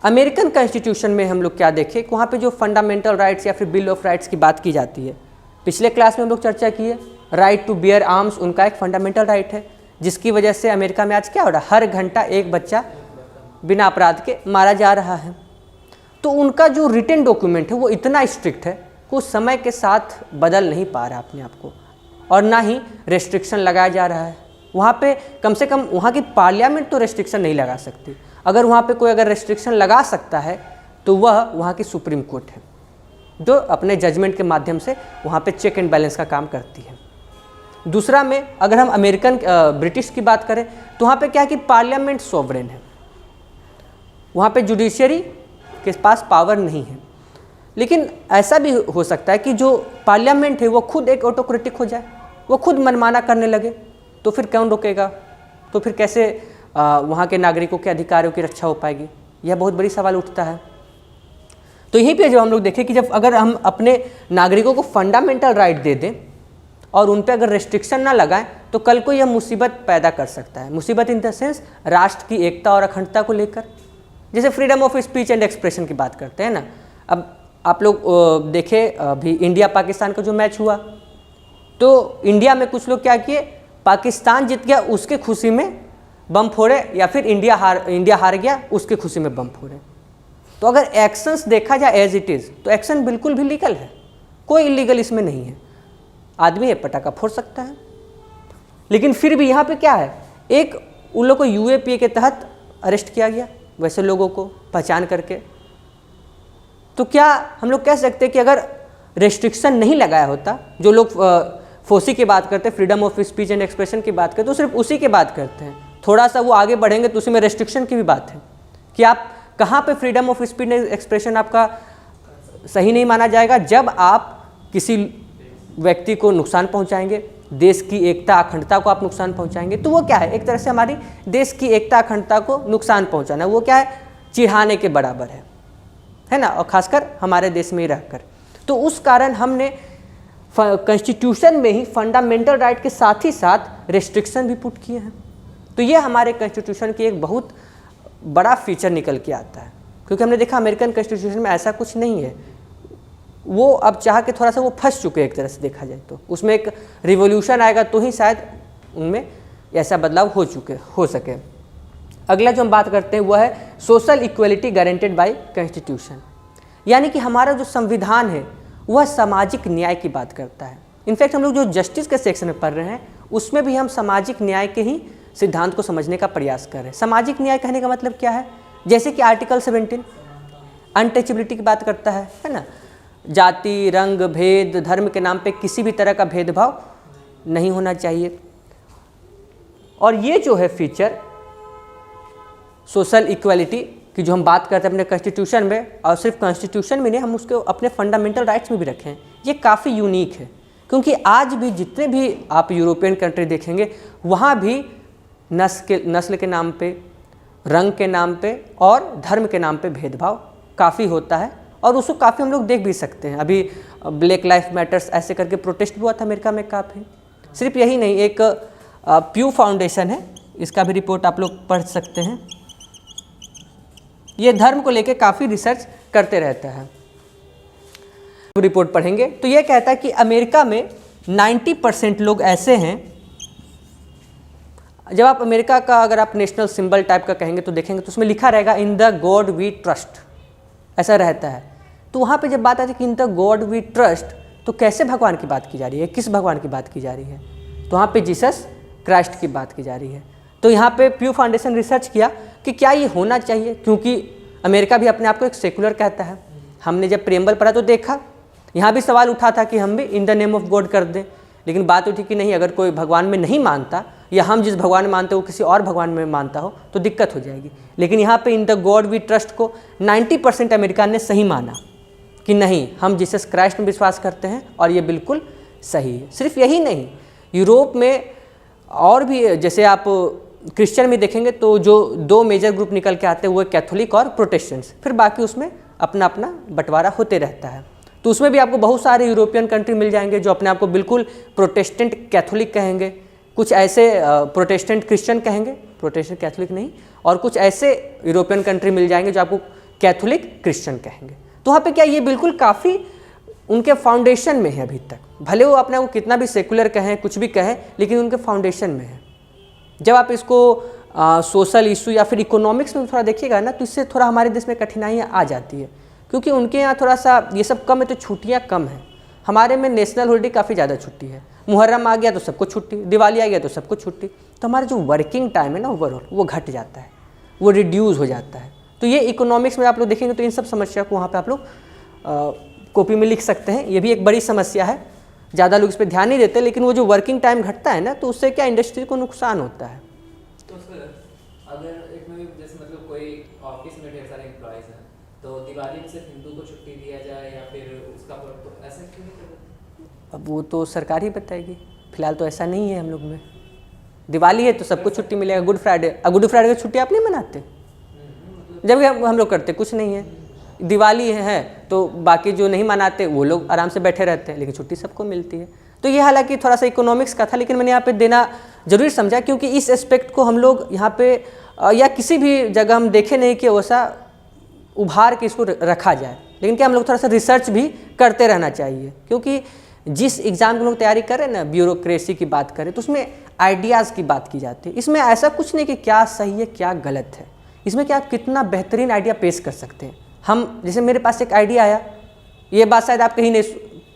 American constitution में हम लोग क्या देखें कि वहाँ पे जो फंडामेंटल राइट्स या फिर बिल ऑफ राइट्स की बात की जाती है, पिछले क्लास में हम लोग चर्चा की है, राइट टू बियर आर्म्स उनका एक फंडामेंटल राइट है, जिसकी वजह से अमेरिका में आज क्या हो रहा है, हर घंटा एक बच्चा बिना अपराध के मारा जा रहा है। तो उनका जो रिटन डॉक्यूमेंट है वो इतना स्ट्रिक्ट है कि उस समय के साथ बदल नहीं पा रहा अपने आप को, और ना ही रेस्ट्रिक्शन लगाया जा रहा है। वहाँ पे कम से कम वहाँ की पार्लियामेंट तो रेस्ट्रिक्शन नहीं लगा सकती। अगर वहाँ पे कोई अगर रेस्ट्रिक्शन लगा सकता है तो वह वहाँ की सुप्रीम कोर्ट है, जो अपने जजमेंट के माध्यम से वहाँ पे चेक एंड बैलेंस का काम करती है। दूसरा में अगर हम अमेरिकन ब्रिटिश की बात करें तो वहाँ पे क्या है कि पार्लियामेंट सोवरेन है, वहाँ पे जुडिशरी के पास पावर नहीं है। लेकिन ऐसा भी हो सकता है कि जो पार्लियामेंट है वो खुद एक ऑटोक्रेटिक हो जाए, वो खुद मनमाना करने लगे, तो फिर कौन रोकेगा? तो फिर कैसे वहाँ के नागरिकों के अधिकारों की रक्षा हो पाएगी? यह बहुत बड़ी सवाल उठता है। तो यहीं पे जब हम लोग देखें कि जब अगर हम अपने नागरिकों को फंडामेंटल राइट दे दें और उन पे अगर रेस्ट्रिक्शन ना लगाएं तो कल को यह मुसीबत पैदा कर सकता है। मुसीबत इन द सेंस राष्ट्र की एकता और अखंडता को लेकर, जैसे freedom of speech and expression की बात करते हैं ना। अब आप लोग देखें अभी इंडिया पाकिस्तान का जो मैच हुआ, तो इंडिया में कुछ लोग क्या किए, पाकिस्तान जीत गया उसके खुशी में बम फोड़े, या फिर इंडिया हार गया उसके खुशी में बम फोड़े। तो अगर एक्शंस देखा जाए एज इट इज़ तो एक्शन बिल्कुल भी लीगल है, कोई इलीगल इसमें नहीं है। आदमी ये पटाखा फोड़ सकता है, लेकिन फिर भी यहाँ पे क्या है, एक उन लोग को UAPA के तहत अरेस्ट किया गया वैसे लोगों को पहचान करके। तो क्या हम लोग कह सकते हैं कि अगर रेस्ट्रिक्शन नहीं लगाया होता, जो लोग फोसी की बात करते हैं, freedom of speech and expression की बात करते हैं, तो सिर्फ उसी की बात करते हैं। थोड़ा सा वो आगे बढ़ेंगे तो उसी में रेस्ट्रिक्शन की भी बात है कि आप कहाँ पे freedom of speech and expression आपका सही नहीं माना जाएगा, जब आप किसी व्यक्ति को नुकसान पहुंचाएंगे, देश की एकता अखंडता को आप नुकसान पहुंचाएंगे, तो वो क्या है, एक तरह से हमारी देश की एकता अखंडता को नुकसान पहुंचाना, वो क्या है, चिढ़ाने के बराबर है ना, और खासकर हमारे देश में ही रहकर। तो उस कारण हमने कॉन्स्टिट्यूशन में ही फंडामेंटल राइट के साथ ही साथ रेस्ट्रिक्शन भी पुट किए हैं। तो ये हमारे कॉन्स्टिट्यूशन की एक बहुत बड़ा फीचर निकल के आता है, क्योंकि हमने देखा अमेरिकन कॉन्स्टिट्यूशन में ऐसा कुछ नहीं है। वो अब चाह के थोड़ा सा वो फंस चुके हैं एक तरह से देखा जाए तो, उसमें एक रिवॉल्यूशन आएगा तो ही शायद उनमें ऐसा बदलाव हो सके। अगला जो हम बात करते हैं वह है social equality guaranteed bye constitution, यानी कि हमारा जो संविधान है वह सामाजिक न्याय की बात करता है। इनफैक्ट हम लोग जो जस्टिस के सेक्शन में पढ़ रहे हैं उसमें भी हम सामाजिक न्याय के ही सिद्धांत को समझने का प्रयास कर रहे हैं। सामाजिक न्याय कहने का मतलब क्या है, जैसे कि आर्टिकल 17 अनटचेबिलिटी की बात करता है ना, जाति रंग भेद धर्म के नाम पे किसी भी तरह का भेदभाव नहीं होना चाहिए। और ये जो है फीचर सोशल इक्वालिटी की जो हम बात करते हैं अपने कॉन्स्टिट्यूशन में, और सिर्फ कॉन्स्टिट्यूशन में नहीं, हम उसको अपने फंडामेंटल राइट्स में भी रखे हैं, ये काफ़ी यूनिक है। क्योंकि आज भी जितने भी आप यूरोपियन कंट्री देखेंगे वहाँ भी नस्ल के नाम पे, रंग के नाम पे और धर्म के नाम पे भेदभाव काफ़ी होता है, और उसको काफ़ी हम लोग देख भी सकते हैं। अभी ब्लैक लाइफ मैटर्स ऐसे करके प्रोटेस्ट भी हुआ था अमेरिका में काफ़ी। सिर्फ यही नहीं, एक प्यू फाउंडेशन है, इसका भी रिपोर्ट आप लोग पढ़ सकते हैं। ये धर्म को लेके काफ़ी रिसर्च करते रहता है। रिपोर्ट पढ़ेंगे तो ये कहता है कि अमेरिका में 90% लोग ऐसे हैं, जब आप अमेरिका का अगर आप नेशनल सिंबल टाइप का कहेंगे तो देखेंगे तो उसमें लिखा रहेगा in the God we trust, ऐसा रहता है। तो वहाँ पे जब बात आती है कि in the God we trust, तो कैसे भगवान की बात की जा रही है, किस भगवान की बात की जा रही है, तो वहाँ पे जीसस क्राइस्ट की बात की जा रही है। तो यहाँ पे प्यू फाउंडेशन रिसर्च किया कि क्या ये होना चाहिए, क्योंकि अमेरिका भी अपने आप को एक सेकुलर कहता है। हमने जब प्रेम्बल पढ़ा तो देखा यहाँ भी सवाल उठा था कि हम भी in the name of God कर दें, लेकिन बात उठी कि नहीं, अगर कोई भगवान में नहीं मानता या हम जिस भगवान में मानते हो किसी और भगवान में मानता हो तो दिक्कत हो जाएगी। लेकिन यहाँ पे in the God we trust को 90% अमेरिका ने सही माना कि नहीं, हम जीसस क्राइस्ट में विश्वास करते हैं और ये बिल्कुल सही है। सिर्फ यही नहीं, यूरोप में और भी, जैसे आप क्रिश्चियन में देखेंगे तो जो 2 मेजर ग्रुप निकल के आते हैं वो है कैथोलिक और प्रोटेस्टेंट्स, फिर बाकी उसमें अपना अपना बंटवारा होते रहता है। तो उसमें भी आपको बहुत सारे यूरोपियन कंट्री मिल जाएंगे जो अपने आप को बिल्कुल प्रोटेस्टेंट कैथोलिक कहेंगे, कुछ ऐसे प्रोटेस्टेंट क्रिश्चियन कहेंगे, प्रोटेस्टेंट कैथोलिक नहीं, और कुछ ऐसे यूरोपियन कंट्री मिल जाएंगे जो आपको कैथोलिक क्रिश्चियन कहेंगे। तो वहाँ पे क्या ये बिल्कुल काफ़ी उनके फाउंडेशन में है अभी तक, भले वो अपने को कितना भी सेकुलर कहें कुछ भी कहें, लेकिन उनके फाउंडेशन में है। जब आप इसको सोशल इशू या फिर इकोनॉमिक्स में थोड़ा देखिएगा ना, तो इससे थोड़ा हमारे देश में कठिनाइयाँ आ जाती है, क्योंकि उनके यहाँ थोड़ा सा ये सब कम है तो छुट्टियाँ कम हैं। हमारे में नेशनल हॉलिडे काफ़ी ज़्यादा छुट्टी है, मुहर्रम आ गया तो सबको छुट्टी, दिवाली आ गया तो सबको छुट्टी, तो हमारा जो वर्किंग टाइम है ना ओवरऑल वो घट जाता है, वो रिड्यूस हो जाता है। तो ये इकोनॉमिक्स में आप लोग देखेंगे तो इन सब समस्या को वहाँ पे आप लोग कॉपी में लिख सकते हैं। ये भी एक बड़ी समस्या है, ज़्यादा लोग इस पर ध्यान नहीं देते, लेकिन वो जो वर्किंग टाइम घटता है ना, तो उससे क्या इंडस्ट्री को नुकसान होता है। तो सर अगर एक में जैसे मतलब कोई ऑफिस में ढेर सारे एम्प्लॉयज़ हैं तो दिवाली में सिर्फ हिंदू को छुट्टी दिया जाए या फिर उसका तो ऐसा क्यों नहीं करते? अब वो तो सरकार ही बताएगी, फिलहाल तो ऐसा नहीं है हम लोग में। दिवाली है तो सबको छुट्टी मिलेगा, गुड फ्राइडे, अब गुड फ्राइडे की छुट्टी आप नहीं मनाते, जबकि हम लोग करते कुछ नहीं है। दिवाली है तो बाकी जो नहीं मनाते वो लोग आराम से बैठे रहते हैं, लेकिन छुट्टी सबको मिलती है। तो ये हालांकि थोड़ा सा इकोनॉमिक्स का था, लेकिन मैंने यहाँ पे देना जरूरी समझा, क्योंकि इस एस्पेक्ट को हम लोग यहाँ पे या किसी भी जगह हम देखे नहीं कि वैसा उभार के इसको रखा जाए, लेकिन क्या हम लोग थोड़ा सा रिसर्च भी करते रहना चाहिए, क्योंकि जिस एग्ज़ाम की लोग तैयारी कर रहे हैं ना, ब्यूरोक्रेसी की बात करें तो उसमें आइडियाज़ की बात की जाती है। इसमें ऐसा कुछ नहीं कि क्या सही है क्या गलत है, इसमें क्या आप कितना बेहतरीन आइडिया पेश कर सकते हैं। हम जैसे मेरे पास एक आइडिया आया, ये बात शायद आप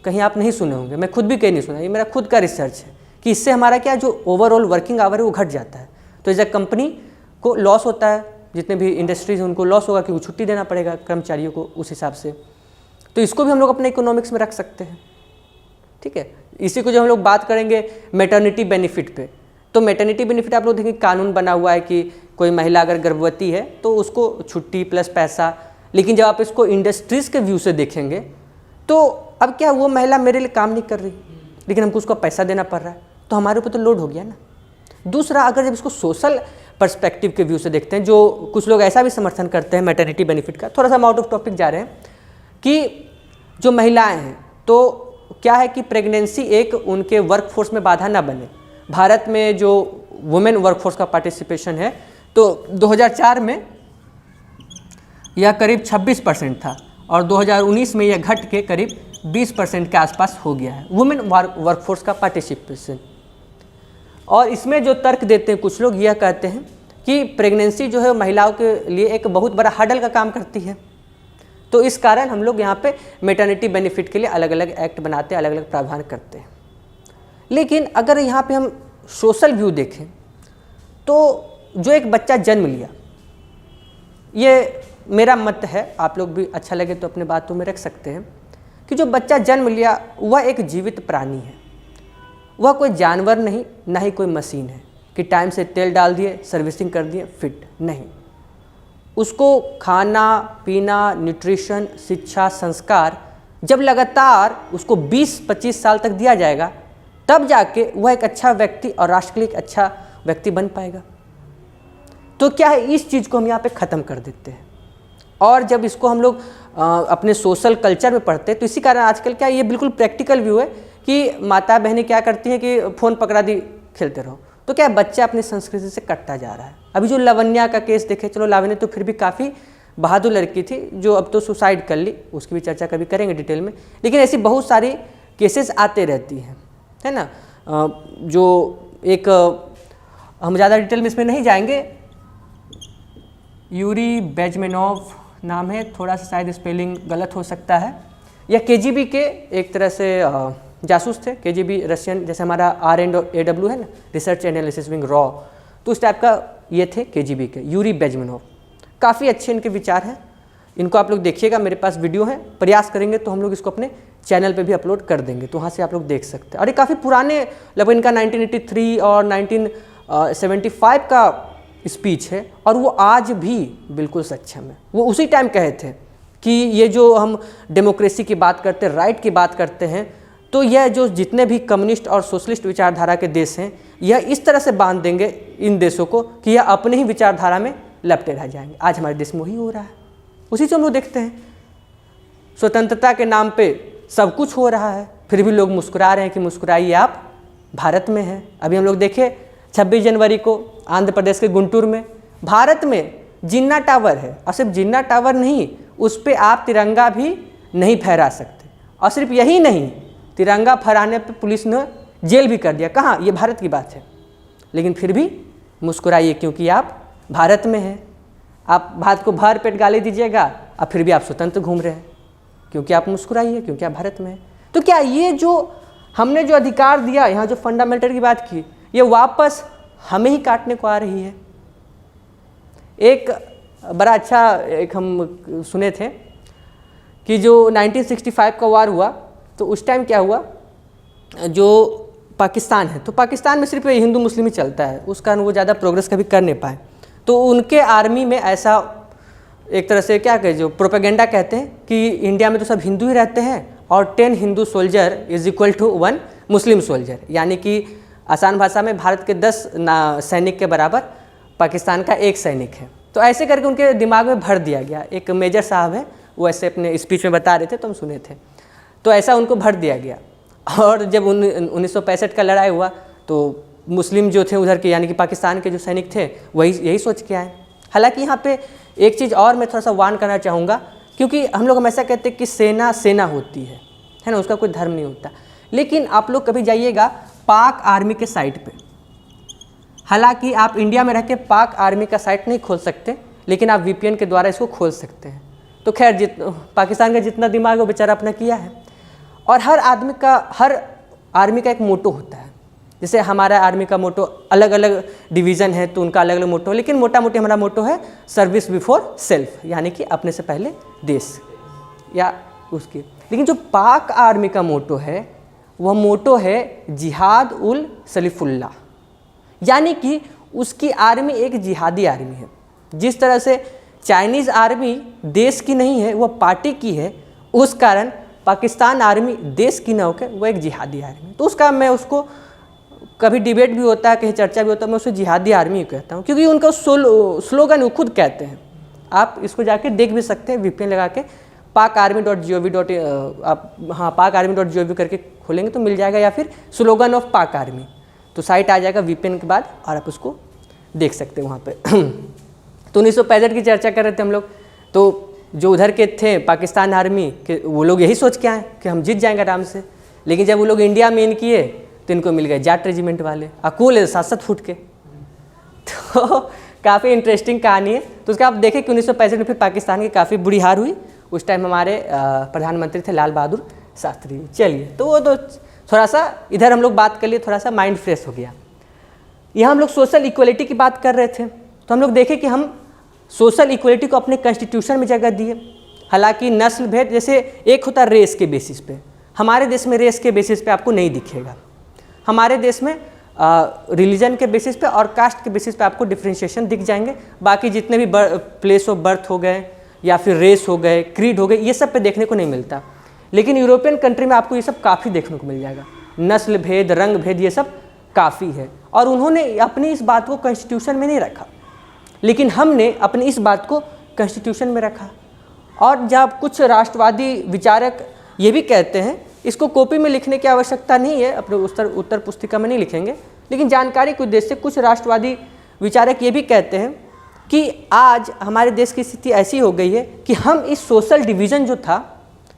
कहीं आप नहीं सुने होंगे, मैं खुद भी कहीं नहीं सुना, ये मेरा खुद का रिसर्च है कि इससे हमारा क्या जो ओवरऑल वर्किंग आवर है वो घट जाता है। तो एज ए कंपनी को लॉस होता है, जितने भी इंडस्ट्रीज हैं उनको लॉस होगा क्योंकि छुट्टी देना पड़ेगा कर्मचारियों को उस हिसाब से। तो इसको भी हम लोग अपने इकोनॉमिक्स में रख सकते हैं, ठीक है। इसी को जब हम लोग बात करेंगे मैटरनिटी बेनिफिट पे, तो मैटरनिटी बेनिफिट आप लोग देखेंगे कानून बना हुआ है कि कोई महिला अगर गर्भवती है तो उसको छुट्टी प्लस पैसा, लेकिन जब आप इसको इंडस्ट्रीज़ के व्यू से देखेंगे तो अब क्या वो महिला मेरे लिए काम नहीं कर रही, लेकिन हमको उसको पैसा देना पड़ रहा है, तो हमारे ऊपर तो लोड हो गया ना। दूसरा, अगर जब इसको सोशल पर्सपेक्टिव के व्यू से देखते हैं, जो कुछ लोग ऐसा भी समर्थन करते हैं मैटरनिटी बेनिफिट का, थोड़ा सा हम आउट ऑफ टॉपिक जा रहे हैं, कि जो महिलाएं हैं तो क्या है कि प्रेगनेंसी एक उनके वर्कफोर्स में बाधा ना बने। भारत में जो वुमेन वर्कफोर्स का पार्टिसिपेशन है तो 2004 में यह करीब 26% था और 2019 में यह घट के करीब 20% के आसपास हो गया है वुमेन वर्कफोर्स का पार्टिसिपेशन। और इसमें जो तर्क देते हैं कुछ लोग, यह कहते हैं कि प्रेगनेंसी जो है महिलाओं के लिए एक बहुत बड़ा हर्डल का काम करती है, तो इस कारण हम लोग यहाँ पे मैटरनिटी बेनिफिट के लिए अलग अलग एक्ट बनाते हैं, अलग अलग प्रावधान करते हैं। लेकिन अगर यहाँ पे हम सोशल व्यू देखें तो जो एक बच्चा जन्म लिया, ये मेरा मत है, आप लोग भी अच्छा लगे तो अपने बातों में रख सकते हैं, कि जो बच्चा जन्म लिया वह एक जीवित प्राणी है, वह कोई जानवर नहीं, ना ही कोई मशीन है कि टाइम से तेल डाल दिए, सर्विसिंग कर दिए, फिट नहीं। उसको खाना पीना, न्यूट्रिशन, शिक्षा, संस्कार जब लगातार उसको 20-25 साल तक दिया जाएगा, तब जाके वह एक अच्छा व्यक्ति और राष्ट्र के लिए एक अच्छा व्यक्ति बन पाएगा। तो क्या है, इस चीज़ को हम यहाँ पे ख़त्म कर देते हैं। और जब इसको हम लोग अपने सोशल कल्चर में पढ़ते हैं, तो इसी कारण आजकल क्या ये बिल्कुल प्रैक्टिकल व्यू है कि माता बहनें क्या करती हैं कि फ़ोन पकड़ा दी, खेलते रहो। तो क्या बच्चा अपनी संस्कृति से कटता जा रहा है। अभी जो लावण्या का केस देखे, चलो लावण्या तो फिर भी काफ़ी बहादुर लड़की थी जो अब तो सुसाइड कर ली, उसकी भी चर्चा कभी करेंगे डिटेल में, लेकिन ऐसी बहुत सारी केसेस आते रहती हैं, है ना। जो एक हम ज़्यादा डिटेल में इसमें नहीं जाएंगे, यूरी बेजमेनोव नाम है, थोड़ा सा शायद स्पेलिंग गलत हो सकता है। यह केजीबी के एक तरह से जासूस थे। केजीबी रशियन, जैसे हमारा RAW है ना, रिसर्च एनालिसिस विंग रॉ, तो उस टाइप का ये थे केजीबी के, यूरी बेजमेनोव। काफ़ी अच्छे इनके विचार हैं, इनको आप लोग देखिएगा, मेरे पास वीडियो है, प्रयास करेंगे तो हम लोग इसको अपने चैनल पे भी अपलोड कर देंगे, तो वहाँ से आप लोग देख सकते हैं। और ये काफ़ी पुराने, लगभग इनका 1983 और 1975 का स्पीच है, और वो आज भी बिल्कुल सक्षम है। वो उसी टाइम कहे थे कि ये जो हम डेमोक्रेसी की बात करते हैं, राइट की बात करते हैं, तो यह जो जितने भी कम्युनिस्ट और सोशलिस्ट विचारधारा के देश हैं, यह इस तरह से बांध देंगे इन देशों को कि यह अपने ही विचारधारा में लपटे रह जाएंगे। आज हमारे देश में वही हो रहा है, उसी से हम लोग देखते हैं। स्वतंत्रता के नाम पे सब कुछ हो रहा है, फिर भी लोग मुस्कुरा रहे हैं कि मुस्कुराइए, आप भारत में हैं। अभी हम लोग देखे 26 जनवरी को आंध्र प्रदेश के गुंटूर में, भारत में जिन्ना टावर है, और सिर्फ जिन्ना टावर नहीं, उस पर आप तिरंगा भी नहीं फहरा सकते। और सिर्फ यही नहीं, तिरंगा फहराने पे पुलिस ने जेल भी कर दिया। कहाँ, ये भारत की बात है, लेकिन फिर भी मुस्कुराइए क्योंकि आप भारत में हैं। आप भारत को भर पेट गाली दीजिएगा और फिर भी आप स्वतंत्र घूम रहे हैं, क्योंकि आप मुस्कुराइए क्योंकि आप भारत में हैं। तो क्या ये जो हमने जो अधिकार दिया, यहाँ जो फंडामेंटल की बात की, ये वापस हमें ही काटने को आ रही है। एक बड़ा अच्छा एक हम सुने थे कि जो 1965 का वार हुआ, तो उस टाइम क्या हुआ, जो पाकिस्तान है, तो पाकिस्तान में सिर्फ हिंदू मुस्लिम ही चलता है, उस कारण वो ज़्यादा प्रोग्रेस कभी कर नहीं पाए। तो उनके आर्मी में ऐसा एक तरह से क्या कहे, जो प्रोपेगेंडा कहते हैं कि इंडिया में तो सब हिंदू ही रहते हैं और 10 Hindu soldier is equal to 1 Muslim soldier, यानी कि आसान भाषा में भारत के 10 सैनिक के बराबर पाकिस्तान का 1 सैनिक है। तो ऐसे करके उनके दिमाग में भर दिया गया। एक मेजर साहब है, वो ऐसे अपने स्पीच में बता रहे थे, तो हम सुने थे। तो ऐसा उनको भर दिया गया। और जब 1965 का लड़ाई हुआ, तो मुस्लिम जो थे उधर के, यानी कि पाकिस्तान के जो सैनिक थे, वही यही सोच के आए। हालांकि यहाँ पे एक चीज़ और मैं थोड़ा सा वार्न करना चाहूँगा, क्योंकि हम लोग हमेशा कहते हैं कि सेना सेना होती है ना, उसका कोई धर्म नहीं होता। लेकिन आप लोग कभी जाइएगा पाक आर्मी के साइट पे, हालांकि आप इंडिया में रह के पाक आर्मी का साइट नहीं खोल सकते, लेकिन आप VPN के द्वारा इसको खोल सकते हैं। तो खैर, पाकिस्तान का जितना दिमाग है वो बेचारा अपना किया है। और हर आर्मी का एक मोटो होता है। जैसे हमारा आर्मी का मोटो, अलग अलग डिवीज़न है तो उनका अलग अलग मोटो है, लेकिन मोटा मोटी हमारा मोटो है सर्विस बिफोर सेल्फ, यानी कि अपने से पहले देश या उसके। लेकिन जो पाक आर्मी का मोटो है, वह मोटो है जिहाद उल सलीफुल्लाह, यानी कि उसकी आर्मी एक जिहादी आर्मी है। जिस तरह से चाइनीज़ आर्मी देश की नहीं है, वह पार्टी की है, उस कारण पाकिस्तान आर्मी देश की न होकर वह एक जिहादी आर्मी। तो उसका मैं उसको कभी डिबेट भी होता है, कहीं चर्चा भी होता है, मैं उसे जिहादी आर्मी कहता हूँ, क्योंकि उनका स्लोगन वो खुद कहते हैं। आप इसको जाके देख भी सकते हैं VPN लगा के, pakarmy.gov. आप हाँ pakarmy.gov करके खोलेंगे तो मिल जाएगा, या फिर स्लोगन ऑफ पाक आर्मी, तो साइट आ जाएगा VPN के बाद, और आप उसको देख सकते हैं वहाँ पे। तो 1965 की चर्चा कर रहे थे हम लोग, तो जो उधर के थे पाकिस्तान आर्मी के, वो लोग यही सोच के आए कि हम जीत जाएंगे आराम से, लेकिन जब वो लोग इंडिया में इन किए तो इनको मिल गए जाट रेजिमेंट वाले, अकूल 7-7 फुट के। तो काफ़ी इंटरेस्टिंग कहानी है। तो उसका आप देखें कि 1965 में फिर पाकिस्तान की काफ़ी बुरी हार हुई। उस टाइम हमारे प्रधानमंत्री थे लाल बहादुर शास्त्री। चलिए, तो वो तो थोड़ा सा इधर हम लोग बात कर लिए, थोड़ा सा माइंड फ्रेश हो गया। यहाँ हम लोग सोशल इक्वलिटी की बात कर रहे थे, तो हम लोग देखें कि हम सोशल इक्वलिटी को अपने कॉन्स्टिट्यूशन में जगह दिए। हालांकि नस्ल भेद, जैसे एक होता है रेस के बेसिस पे, हमारे देश में रेस के बेसिस पे आपको नहीं दिखेगा। हमारे देश में रिलीजन के बेसिस पे और कास्ट के बेसिस पे आपको डिफ्रेंशिएशन दिख जाएंगे। बाकी जितने भी प्लेस ऑफ बर्थ हो गए या फिर रेस हो गए, क्रीड हो गए, ये सब पे देखने को नहीं मिलता। लेकिन यूरोपियन कंट्री में आपको ये सब काफ़ी देखने को मिल जाएगा। नस्ल भेद, रंग भेद, ये सब काफ़ी है, और उन्होंने अपनी इस बात को कॉन्स्टिट्यूशन में नहीं रखा, लेकिन हमने अपनी इस बात को कॉन्स्टिट्यूशन में रखा। और जब कुछ राष्ट्रवादी विचारक ये भी कहते हैं, इसको कॉपी में लिखने की आवश्यकता नहीं है, अपने उत्तर पुस्तिका में नहीं लिखेंगे, लेकिन जानकारी के उद्देश्य से कुछ राष्ट्रवादी विचारक ये भी कहते हैं कि आज हमारे देश की स्थिति ऐसी हो गई है कि हम इस सोशल डिवीज़न जो था,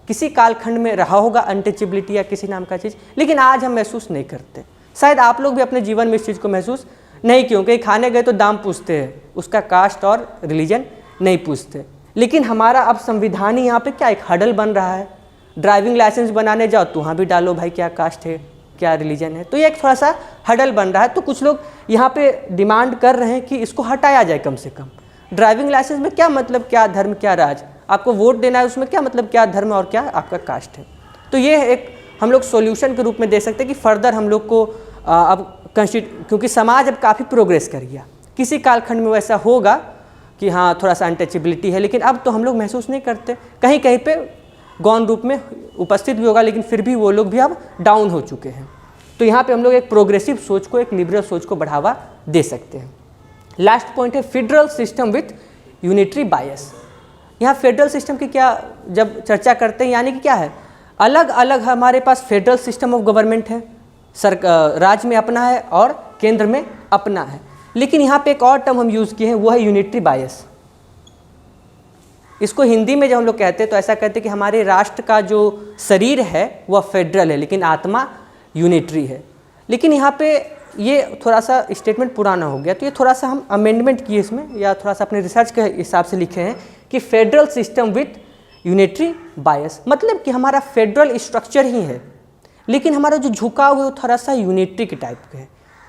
किसी कालखंड में रहा होगा अनटचेबिलिटी या किसी नाम का चीज़, लेकिन आज हम महसूस नहीं करते। शायद आप लोग भी अपने जीवन में इस चीज़ को महसूस नहीं, क्योंकि खाने गए तो दाम पूछते हैं, उसका कास्ट और रिलीजन नहीं पूछते। लेकिन हमारा अब संविधान ही यहाँ पे क्या एक हडल बन रहा है। ड्राइविंग लाइसेंस बनाने जाओ तो वहाँ भी डालो भाई क्या कास्ट है, क्या रिलीजन है, तो ये एक थोड़ा सा हडल बन रहा है। तो कुछ लोग यहाँ पे डिमांड कर रहे हैं कि इसको हटाया जाए कम से कम। ड्राइविंग लाइसेंस में क्या मतलब, क्या धर्म क्या राज, आपको वोट देना है उसमें क्या मतलब, क्या धर्म और क्या आपका कास्ट है। तो ये एक हम लोग सॉल्यूशन के रूप में दे सकते हैं कि फर्दर हम लोग को अब क्योंकि समाज अब काफ़ी प्रोग्रेस कर गया। किसी कालखंड में वैसा होगा कि हाँ थोड़ा सा अनटचेबिलिटी है, लेकिन अब तो हम लोग महसूस नहीं करते। कहीं कहीं पे गौण रूप में उपस्थित भी होगा, लेकिन फिर भी वो लोग भी अब डाउन हो चुके हैं। तो यहाँ पे हम लोग एक प्रोग्रेसिव सोच को, एक लिबरल सोच को बढ़ावा दे सकते हैं। लास्ट पॉइंट है फेडरल सिस्टम विथ यूनिटरी बायस। यहाँ फेडरल सिस्टम की क्या जब चर्चा करते हैं, यानी कि क्या है, अलग अलग हमारे पास फेडरल सिस्टम ऑफ गवर्नमेंट है, राज्य में अपना है और केंद्र में अपना है। लेकिन यहाँ पे एक और टर्म हम यूज़ किए हैं, वो है यूनिटरी बायस। इसको हिंदी में जब हम लोग कहते हैं तो ऐसा कहते हैं कि हमारे राष्ट्र का जो शरीर है वह फेडरल है, लेकिन आत्मा यूनिटरी है। लेकिन यहाँ पे ये थोड़ा सा स्टेटमेंट पुराना हो गया, तो ये थोड़ा सा हम अमेंडमेंट किए इसमें, या थोड़ा सा अपने रिसर्च के हिसाब से लिखे हैं कि फेडरल सिस्टम विथ यूनिटरी बायस। मतलब कि हमारा फेडरल स्ट्रक्चर ही है, लेकिन हमारा जो झुकाव है वो थोड़ा सा यूनिटरी के टाइप का है।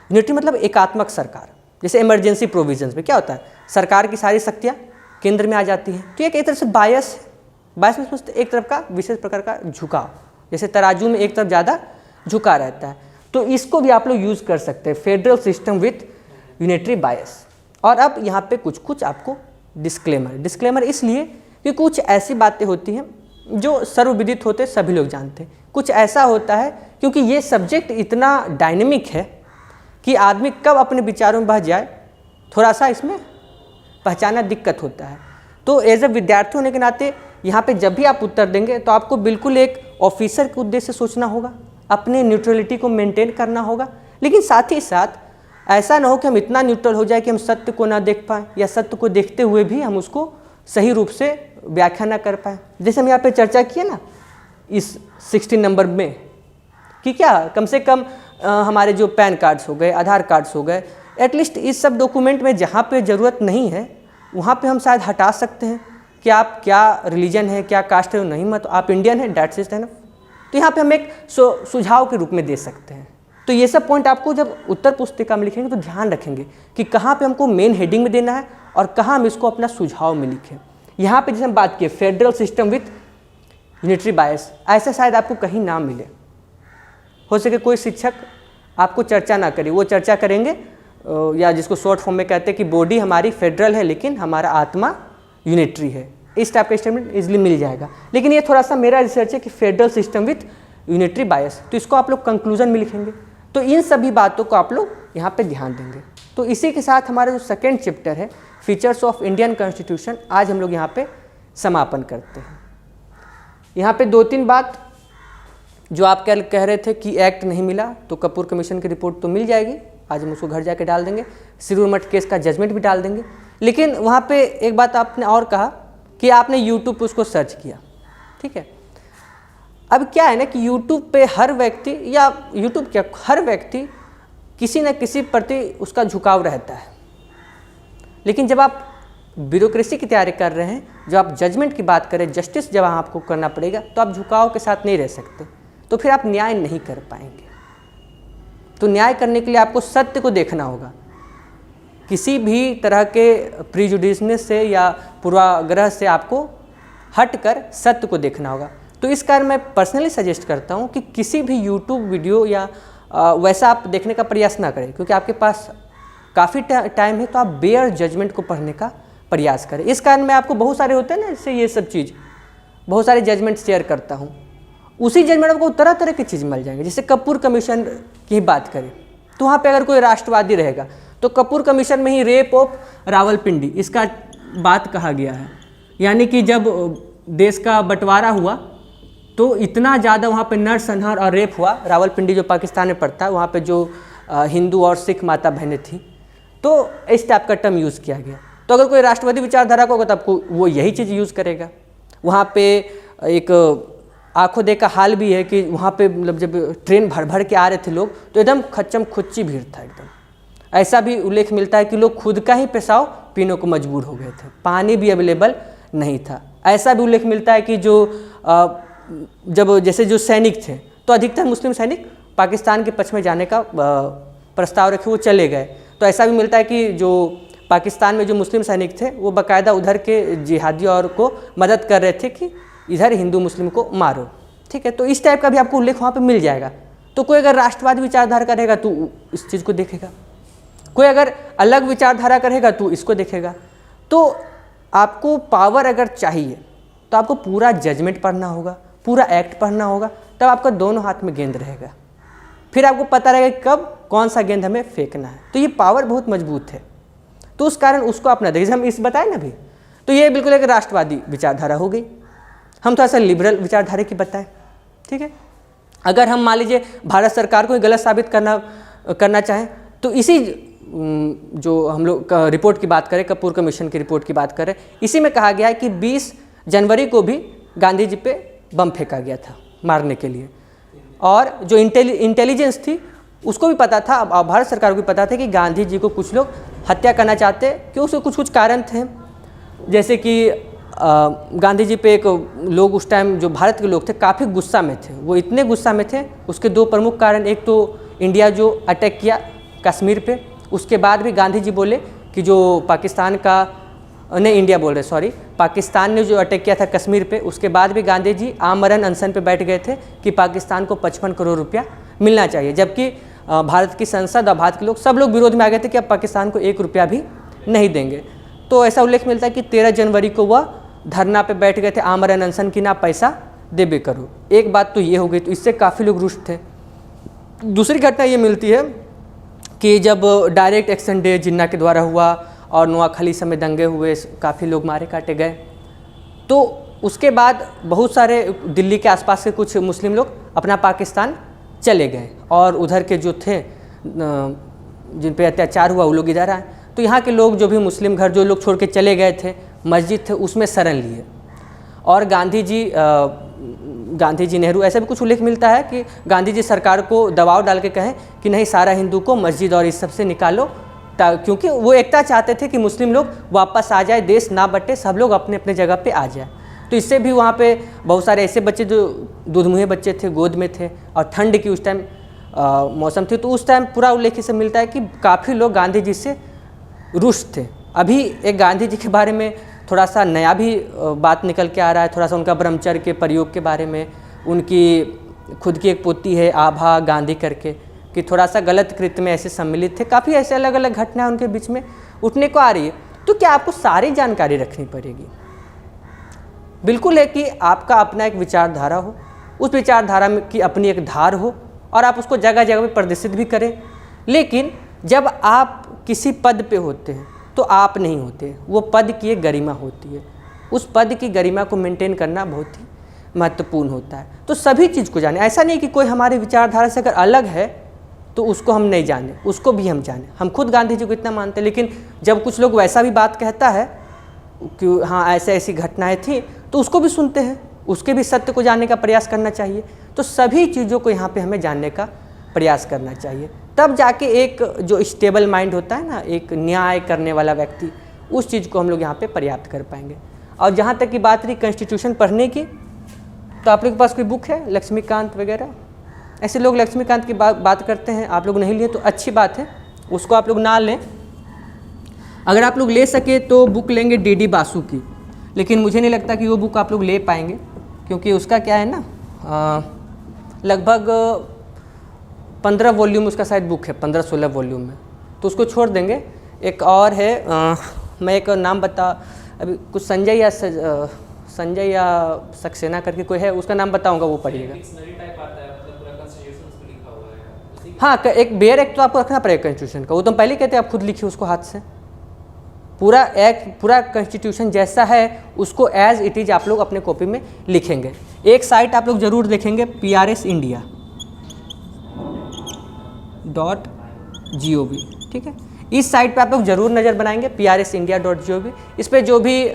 यूनिटरी मतलब एकात्मक सरकार। जैसे इमरजेंसी प्रोविजंस में क्या होता है, सरकार की सारी शक्तियाँ केंद्र में आ जाती हैं, तो एक तरह से बायस है। बायस में सोचते एक तरफ का विशेष प्रकार का झुकाव, जैसे तराजू में एक तरफ ज़्यादा झुका रहता है। तो इसको भी आप लोग यूज़ कर सकते हैं, फेडरल सिस्टम विथ यूनिटरी बायस। और अब यहाँ पे कुछ आपको डिस्क्लेमर इसलिए कि कुछ ऐसी बातें होती हैं जो सर्वविदित होते, सभी लोग जानते हैं। कुछ ऐसा होता है क्योंकि ये सब्जेक्ट इतना डायनेमिक है कि आदमी कब अपने विचारों में बह जाए, थोड़ा सा इसमें पहचानना दिक्कत होता है। तो एज ए विद्यार्थी होने के नाते यहाँ पे जब भी आप उत्तर देंगे तो आपको बिल्कुल एक ऑफिसर के उद्देश्य से सोचना होगा, अपने न्यूट्रलिटी को मेंटेन करना होगा, लेकिन साथ ही साथ ऐसा ना हो कि हम इतना न्यूट्रल हो जाए कि हम सत्य को ना देख पाएँ, या सत्य को देखते हुए भी हम उसको सही रूप से व्याख्या ना कर पाएँ। जैसे हम यहाँ पे चर्चा किए ना इस 16 नंबर में कि क्या कम से कम हमारे जो पैन कार्ड्स हो गए, आधार कार्ड्स हो गए, एटलीस्ट इस सब डॉक्यूमेंट में जहाँ पे ज़रूरत नहीं है वहाँ पे हम शायद हटा सकते हैं कि आप क्या रिलीजन है, क्या कास्ट है, नहीं मत आप इंडियन है, डैट्स इज एनफ। तो यहाँ पे हम एक सुझाव के रूप में दे सकते हैं। तो ये सब पॉइंट आपको जब उत्तर पुस्तिका में लिखेंगे तो ध्यान रखेंगे कि कहाँ पे हमको मेन हेडिंग में देना है और कहाँ हम इसको अपना सुझाव में लिखें। यहाँ पे जैसे हम बात किए फेडरल सिस्टम विथ यूनिटरी बायस, ऐसा शायद आपको कहीं ना मिले। हो सके कोई शिक्षक आपको चर्चा ना करे, वो चर्चा करेंगे या जिसको शॉर्ट फॉर्म में कहते हैं कि बॉडी हमारी फेडरल है लेकिन हमारा आत्मा यूनिटरी है। इस टाइप का स्टेटमेंट इजीली मिल जाएगा। लेकिन ये थोड़ा सा मेरा रिसर्च है कि फेडरल सिस्टम विथ यूनिटरी बायस, तो इसको आप लोग कंक्लूजन में लिखेंगे। तो इन सभी बातों को आप लोग यहाँ पे ध्यान देंगे। तो इसी के साथ हमारा जो सेकेंड चैप्टर है फीचर्स ऑफ इंडियन कॉन्स्टिट्यूशन, आज हम लोग यहाँ पे समापन करते हैं। यहाँ पे 2-3 बात जो आप कह रहे थे कि एक्ट नहीं मिला, तो कपूर कमीशन की रिपोर्ट तो मिल जाएगी, आज हम उसको घर जाके डाल देंगे। सिरूर मठ केस का जजमेंट भी डाल देंगे। लेकिन वहाँ पे एक बात आपने और कहा कि आपने यूट्यूब पे उसको सर्च किया, ठीक है। अब क्या है ना कि यूट्यूब पे हर व्यक्ति, या यूट्यूब क्या, हर व्यक्ति किसी न किसी प्रति उसका झुकाव रहता है। लेकिन जब आप ब्यूरोक्रेसी की तैयारी कर रहे हैं, जब आप जजमेंट की बात करें, जस्टिस जब आपको करना पड़ेगा, तो आप झुकाव के साथ नहीं रह सकते, तो फिर आप न्याय नहीं कर पाएंगे। तो न्याय करने के लिए आपको सत्य को देखना होगा, किसी भी तरह के प्रीजुडिसनेस से या पूर्वाग्रह से आपको हटकर सत्य को देखना होगा। तो इस कारण मैं पर्सनली सजेस्ट करता हूँ कि किसी भी यूट्यूब वीडियो या वैसा आप देखने का प्रयास ना करें, क्योंकि आपके पास काफ़ी टाइम है, तो आप बेयर जजमेंट को पढ़ने का प्रयास करें। इस कारण मैं आपको बहुत सारे होते हैं ना, जैसे ये सब चीज़, बहुत सारे जजमेंट शेयर करता हूँ। उसी जजमेंट आपको तरह तरह की चीज़ मिल जाएंगी। जैसे कपूर कमीशन की बात करें, तो वहाँ पे अगर कोई राष्ट्रवादी रहेगा, तो कपूर कमीशन में ही रेप ऑफ रावलपिंडी इसका बात कहा गया है। यानी कि जब देश का बंटवारा हुआ तो इतना ज़्यादा वहाँ पे नरसंहार और रेप हुआ। रावलपिंडी जो पाकिस्तान में पड़ता है, वहाँ पे जो हिंदू और सिख माता बहनें थी, तो इस टाइप का टर्म यूज़ किया गया। तो अगर कोई राष्ट्रवादी विचारधारा का होगा तो आपको वो यही चीज़ यूज़ करेगा। वहाँ पे एक आंखों देखा हाल भी है कि वहाँ पे मतलब जब ट्रेन भर भर के आ रहे थे लोग, तो एकदम खच्चम खुच्ची भीड़ था एकदम। ऐसा भी उल्लेख मिलता है कि लोग खुद का ही पेशाब पीने को मजबूर हो गए थे, पानी भी अवेलेबल नहीं था। ऐसा भी उल्लेख मिलता है कि जो जब जैसे जो सैनिक थे, तो अधिकतर मुस्लिम सैनिक पाकिस्तान के पक्ष में जाने का प्रस्ताव रखे, वो चले गए। तो ऐसा भी मिलता है कि जो पाकिस्तान में जो मुस्लिम सैनिक थे, वो बाकायदा उधर के जिहादियों और को मदद कर रहे थे कि इधर हिंदू मुस्लिम को मारो, ठीक है। तो इस टाइप का भी आपको उल्लेख वहाँ पे मिल जाएगा। तो कोई अगर राष्ट्रवादी विचारधारा का रहेगा तो इस चीज़ को देखेगा, कोई अगर अलग विचारधारा का रहेगा तो इसको देखेगा। तो आपको पावर अगर चाहिए तो आपको पूरा जजमेंट पढ़ना होगा, पूरा एक्ट पढ़ना होगा, तब आपका दोनों हाथ में गेंद रहेगा। फिर आपको पता रहेगा कि कब कौन सा गेंद हमें फेंकना है। तो ये पावर बहुत मजबूत है, तो उस कारण उसको अपना देखिए। हम इस बताए ना भी, तो ये बिल्कुल एक राष्ट्रवादी विचारधारा हो गई। हम थोड़ा सा लिबरल विचारधारा की बताएं, ठीक है। अगर हम मान लीजिए भारत सरकार को गलत साबित करना चाहें, तो इसी जो हम लोग रिपोर्ट की बात करें, कपूर कमीशन की रिपोर्ट की बात करें, इसी में कहा गया है कि 20 जनवरी को भी गांधी जी पे बम फेंका गया था मारने के लिए। और जो इंटेलिजेंस थी उसको भी पता था, अब भारत सरकार को भी पता था कि गांधी जी को कुछ लोग हत्या करना चाहते, कि उसके कुछ कारण थे। जैसे कि गांधी जी पे एक लोग उस टाइम जो भारत के लोग थे काफ़ी गुस्सा में थे। वो इतने गुस्सा में थे, उसके 2 प्रमुख कारण, एक तो इंडिया जो अटैक किया कश्मीर पे, उसके बाद भी गांधी जी बोले कि जो पाकिस्तान का नहीं इंडिया बोल रहे सॉरी पाकिस्तान ने जो अटैक किया था कश्मीर पे, उसके बाद भी गांधी जी आमरण अनशन पे बैठ गए थे कि पाकिस्तान को 55 करोड़ रुपया मिलना चाहिए। जबकि भारत की संसद और भारत के लोग सब लोग विरोध में आ गए थे कि अब पाकिस्तान को 1 रुपया भी नहीं देंगे। तो ऐसा उल्लेख मिलता है कि 13 जनवरी को वह धरना पे बैठ गए थे, आमरण अनशन की ना पैसा देबे करो। एक बात तो ये हो गई, तो इससे काफ़ी लोग रुष्ट थे। दूसरी घटना ये मिलती है कि जब डायरेक्ट एक्शन डे जिन्ना के द्वारा हुआ और नोआखली समय दंगे हुए, काफ़ी लोग मारे काटे गए, तो उसके बाद बहुत सारे दिल्ली के आसपास के कुछ मुस्लिम लोग अपना पाकिस्तान चले गए, और उधर के जो थे जिन पे अत्याचार हुआ वो लोग इधर आए। तो यहाँ के लोग जो भी मुस्लिम घर जो लोग छोड़ के चले गए थे, मस्जिद थे, उसमें शरण लिए। और गांधी जी नेहरू, ऐसा भी कुछ उल्लेख मिलता है कि गांधी जी सरकार को दबाव डाल के कहें कि नहीं, सारा हिंदू को मस्जिद और इस सब से निकालो, क्योंकि वो एकता चाहते थे कि मुस्लिम लोग वापस आ जाए, देश ना बटे, सब लोग अपने अपने जगह पे आ जाए। तो इससे भी वहाँ पे बहुत सारे ऐसे बच्चे जो दूधमुहे बच्चे थे, गोद में थे, और ठंड की उस टाइम मौसम थी, तो उस टाइम पूरा उल्लेख से मिलता है कि काफ़ी लोग गांधी जी से रुष्ट थे। अभी एक गांधी जी के बारे में थोड़ा सा नया भी बात निकल के आ रहा है, थोड़ा सा उनका ब्रह्मचर्य के प्रयोग के बारे में। उनकी खुद की एक पोती है आभा गांधी करके, कि थोड़ा सा गलत कृत्य में ऐसे सम्मिलित थे। काफ़ी ऐसे अलग अलग घटनाएं उनके बीच में उठने को आ रही है। तो क्या आपको सारी जानकारी रखनी पड़ेगी? बिल्कुल है कि आपका अपना एक विचारधारा हो, उस विचारधारा में की अपनी एक धार हो, और आप उसको जगह जगह पे प्रदर्शित भी करें। लेकिन जब आप किसी पद पे होते हैं तो आप नहीं होते, वो पद की एक गरिमा होती है। उस पद की गरिमा को मेंटेन करना बहुत ही महत्वपूर्ण होता है। तो सभी चीज़ को जाने, ऐसा नहीं कि कोई हमारी विचारधारा से अगर अलग है तो उसको हम नहीं जाने, उसको भी हम जाने। हम खुद गांधी जी को इतना मानते हैं, लेकिन जब कुछ लोग वैसा भी बात कहता है कि हाँ ऐसे ऐसी घटनाएं थी, तो उसको भी सुनते हैं, उसके भी सत्य को जानने का प्रयास करना चाहिए। तो सभी चीज़ों को यहाँ पे हमें जानने का प्रयास करना चाहिए, तब जाके एक जो स्टेबल माइंड होता है ना, एक न्याय करने वाला व्यक्ति, उस चीज़ को हम लोग यहाँ पे पर्याप्त कर पाएंगे। और जहाँ तक की बात रही कॉन्स्टिट्यूशन पढ़ने की, तो आप लोग के पास कोई बुक है लक्ष्मीकांत वगैरह? ऐसे लोग लक्ष्मीकांत की बात करते हैं, आप लोग नहीं लिए तो अच्छी बात है, उसको आप लोग ना लें। अगर आप लोग ले सके तो बुक लेंगे डी बासु की, लेकिन मुझे नहीं लगता कि वो बुक आप लोग ले पाएंगे, क्योंकि उसका क्या है ना, लगभग 15 वॉल्यूम उसका शायद बुक है, 15-16 वॉल्यूम में, तो उसको छोड़ देंगे। एक और है, मैं एक नाम बता, अभी कुछ संजय या सक्सेना करके कोई है, उसका नाम बताऊंगा, वो पढ़िएगा। हाँ, एक बेयर एक्ट तो आपको रखना पड़ेगा कॉन्स्टिट्यूशन का, वो तो हम पहले कहते हैं, आप खुद लिखिए उसको हाथ से। पूरा एक्ट, पूरा कॉन्स्टिट्यूशन जैसा है उसको एज इट इज़ आप लोग अपने कॉपी में लिखेंगे। एक साइट आप लोग ज़रूर देखेंगे, PRSindia.gov, ठीक है। इस साइट पे आप लोग ज़रूर नज़र बनाएंगे, PRSindia.gov। इस पर जो भी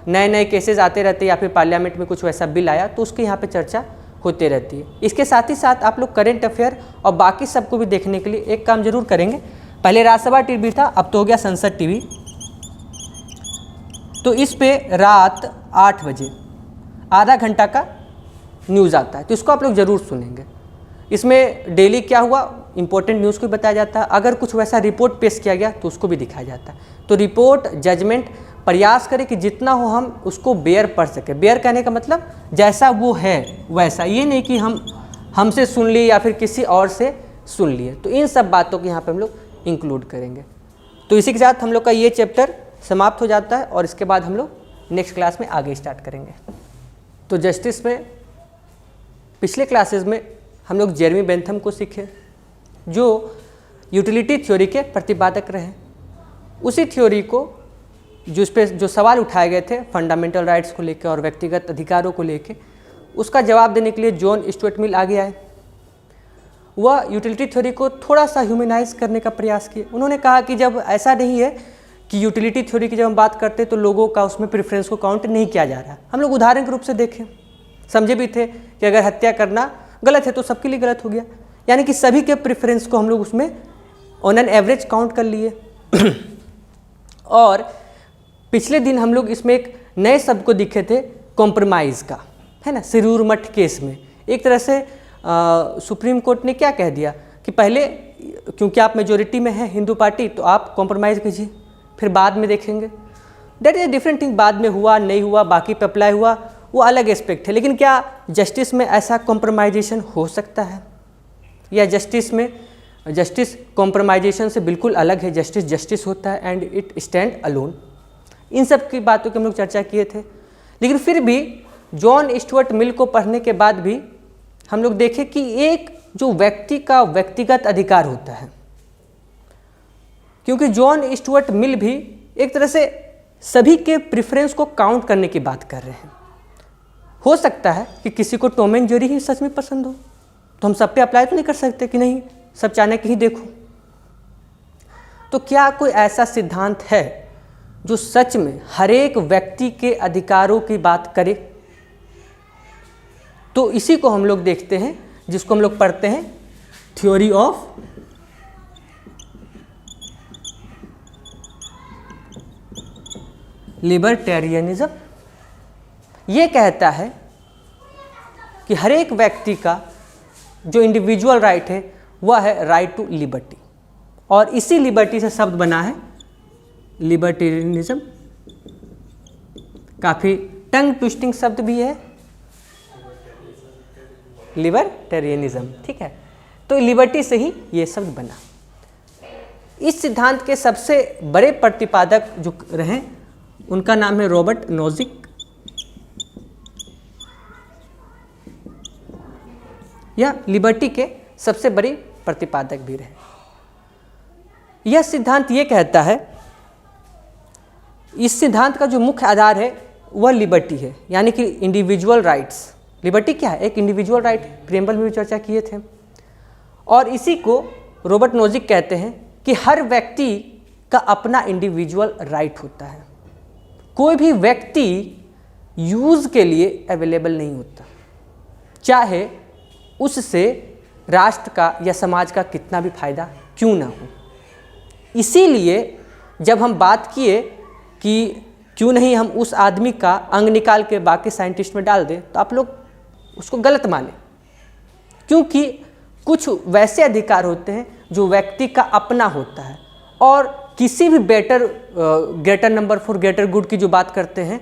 नए नए केसेस आते रहते हैं या फिर पार्लियामेंट में कुछ वैसा बिल आया तो उसकी यहाँ पे चर्चा होते रहती है। इसके साथ ही साथ आप लोग करेंट अफेयर और बाकी सबको भी देखने के लिए एक काम जरूर करेंगे। पहले राज्यसभा टीवी था, अब तो हो गया संसद टीवी, तो इस पे रात 8 बजे आधा घंटा का न्यूज़ आता है, तो इसको आप लोग ज़रूर सुनेंगे। इसमें डेली क्या हुआ, इंपॉर्टेंट न्यूज़ को बताया जाता है, अगर कुछ वैसा रिपोर्ट पेश किया गया तो उसको भी दिखाया जाता है। तो रिपोर्ट, जजमेंट, प्रयास करें कि जितना हो हम उसको बेयर पढ़ सकें। बेयर कहने का मतलब जैसा वो है वैसा, ये नहीं कि हमसे सुन लिए या फिर किसी और से सुन लिए। तो इन सब बातों को यहाँ पे हम लोग इंक्लूड करेंगे। तो इसी के साथ हम लोग का ये चैप्टर समाप्त हो जाता है और इसके बाद हम लोग नेक्स्ट क्लास में आगे स्टार्ट करेंगे। तो जस्टिस में पिछले क्लासेस में हम लोग जेरेमी बेंथम को सीखे, जो यूटिलिटी थ्योरी के प्रतिपादक रहे। उसी थ्योरी को जो सवाल उठाए गए थे फंडामेंटल राइट्स को लेकर और व्यक्तिगत अधिकारों को लेकर, उसका जवाब देने के लिए जॉन स्टुअर्ट मिल आगे आए। वह यूटिलिटी थ्योरी को थोड़ा सा ह्यूमनाइज करने का प्रयास किए। उन्होंने कहा कि जब ऐसा नहीं है कि यूटिलिटी थ्योरी की जब हम बात करते तो लोगों का उसमें प्रेफरेंस को काउंट नहीं किया जा रहा। हम लोग उदाहरण के रूप से देखें, समझे भी थे कि अगर हत्या करना गलत है तो सबके लिए गलत हो गया, यानी कि सभी के प्रेफरेंस को हम लोग उसमें ऑन एन एवरेज काउंट कर लिए। और पिछले दिन हम लोग इसमें एक नए शब्द को दिखे थे, कॉम्प्रोमाइज़ का, है ना। सिरूर मठ केस में एक तरह से सुप्रीम कोर्ट ने क्या कह दिया कि पहले क्योंकि आप मेजोरिटी में हैं हिंदू पार्टी तो आप कॉम्प्रोमाइज़ कीजिए, फिर बाद में देखेंगे। That is a different thing, बाद में हुआ नहीं हुआ, बाकी पे अप्लाई हुआ, वो अलग एस्पेक्ट है। लेकिन क्या जस्टिस में ऐसा कॉम्प्रोमाइजेशन हो सकता है, या जस्टिस कॉम्प्रोमाइजेशन से बिल्कुल अलग है? जस्टिस होता है एंड इट स्टैंड अलोन। इन सब की बातों की हम लोग चर्चा किए थे। लेकिन फिर भी जॉन स्टुअर्ट मिल को पढ़ने के बाद भी हम लोग देखें कि एक जो व्यक्ति का व्यक्तिगत अधिकार होता है, क्योंकि जॉन स्टुअर्ट मिल भी एक तरह से सभी के प्रेफरेंस को काउंट करने की बात कर रहे हैं। हो सकता है कि किसी को टॉम एंड जेरी ही सच में पसंद हो, तो हम सब पे अप्लाई तो नहीं कर सकते कि नहीं सब चाहने की ही देखो। तो क्या कोई ऐसा सिद्धांत है जो सच में हर एक व्यक्ति के अधिकारों की बात करे? तो इसी को हम लोग देखते हैं, जिसको हम लोग पढ़ते हैं थ्योरी ऑफ लिबर्टेरियनिज्म। ये कहता है कि हर एक व्यक्ति का जो इंडिविजुअल राइट है वह है राइट टू लिबर्टी, और इसी लिबर्टी से शब्द बना है लिबर्टेरियनिज्म। काफ़ी टंग ट्विस्टिंग शब्द भी है लिबर्टेरियनिज्म, ठीक है। तो लिबर्टी से ही ये शब्द बना। इस सिद्धांत के सबसे बड़े प्रतिपादक जो रहे उनका नाम है रॉबर्ट नोजिक, या लिबर्टी के सबसे बड़ी प्रतिपादक भी रहे। यह सिद्धांत ये कहता है, इस सिद्धांत का जो मुख्य आधार है वह लिबर्टी है, यानी कि इंडिविजुअल राइट्स। लिबर्टी क्या है? एक इंडिविजुअल राइट, प्रीएम्बल में भी चर्चा किए थे। और इसी को रॉबर्ट नोजिक कहते हैं कि हर व्यक्ति का अपना इंडिविजुअल राइट होता है। कोई भी व्यक्ति यूज़ के लिए अवेलेबल नहीं होता, चाहे उससे राष्ट्र का या समाज का कितना भी फायदा क्यों ना हो। इसीलिए जब हम बात किए कि क्यों नहीं हम उस आदमी का अंग निकाल के बाकी साइंटिस्ट में डाल दें, तो आप लोग उसको गलत माने, क्योंकि कुछ वैसे अधिकार होते हैं जो व्यक्ति का अपना होता है, और किसी भी greater number for greater good की जो बात करते हैं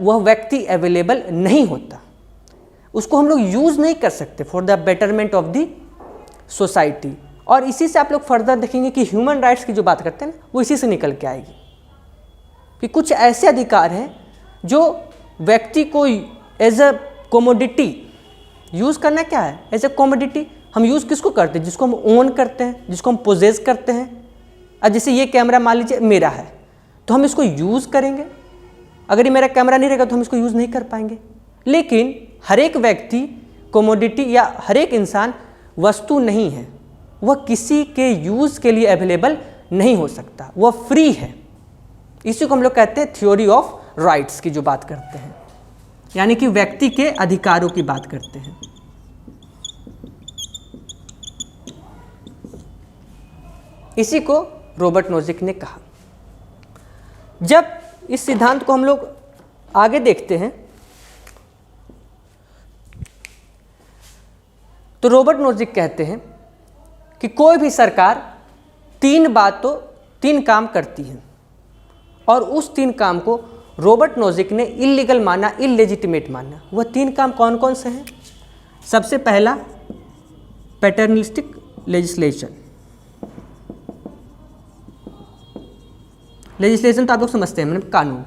वह व्यक्ति अवेलेबल नहीं होता, उसको हम लोग यूज़ नहीं कर सकते for the betterment of the society. और इसी से आप लोग फर्दर देखेंगे कि ह्यूमन राइट्स की जो बात करते हैं ना, वो इसी से निकल के आएगी कि कुछ ऐसे अधिकार हैं जो व्यक्ति को एज अ कमोडिटी यूज़ करना। क्या है एज ए कमोडिटी? हम यूज़ किसको करते हैं? जिसको हम ओन करते हैं, जिसको हम पोजेस करते हैं। अब जैसे ये कैमरा मान लीजिए मेरा है, तो हम इसको यूज़ करेंगे। अगर ये मेरा कैमरा नहीं रहेगा तो हम इसको यूज़ नहीं कर पाएंगे। लेकिन हर एक व्यक्ति कमोडिटी या हर एक इंसान वस्तु नहीं है, वह किसी के यूज़ के लिए अवेलेबल नहीं हो सकता, वह फ्री है। इसी को हम लोग कहते हैं थ्योरी ऑफ राइट्स की जो बात करते हैं, यानी कि व्यक्ति के अधिकारों की बात करते हैं। इसी को रॉबर्ट नोजिक ने कहा। जब इस सिद्धांत को हम लोग आगे देखते हैं तो रॉबर्ट नोजिक कहते हैं कि कोई भी सरकार तीन काम करती है, और उस 3 काम को रॉबर्ट नोजिक ने इल्लीगल माना, इलेजिटिमेट माना। वह 3 काम कौन कौन से हैं? सबसे पहला पैटर्नलिस्टिक लेजिस्लेशन। लेजिस्लेशन तो आप लोग समझते हैं, मतलब कानून।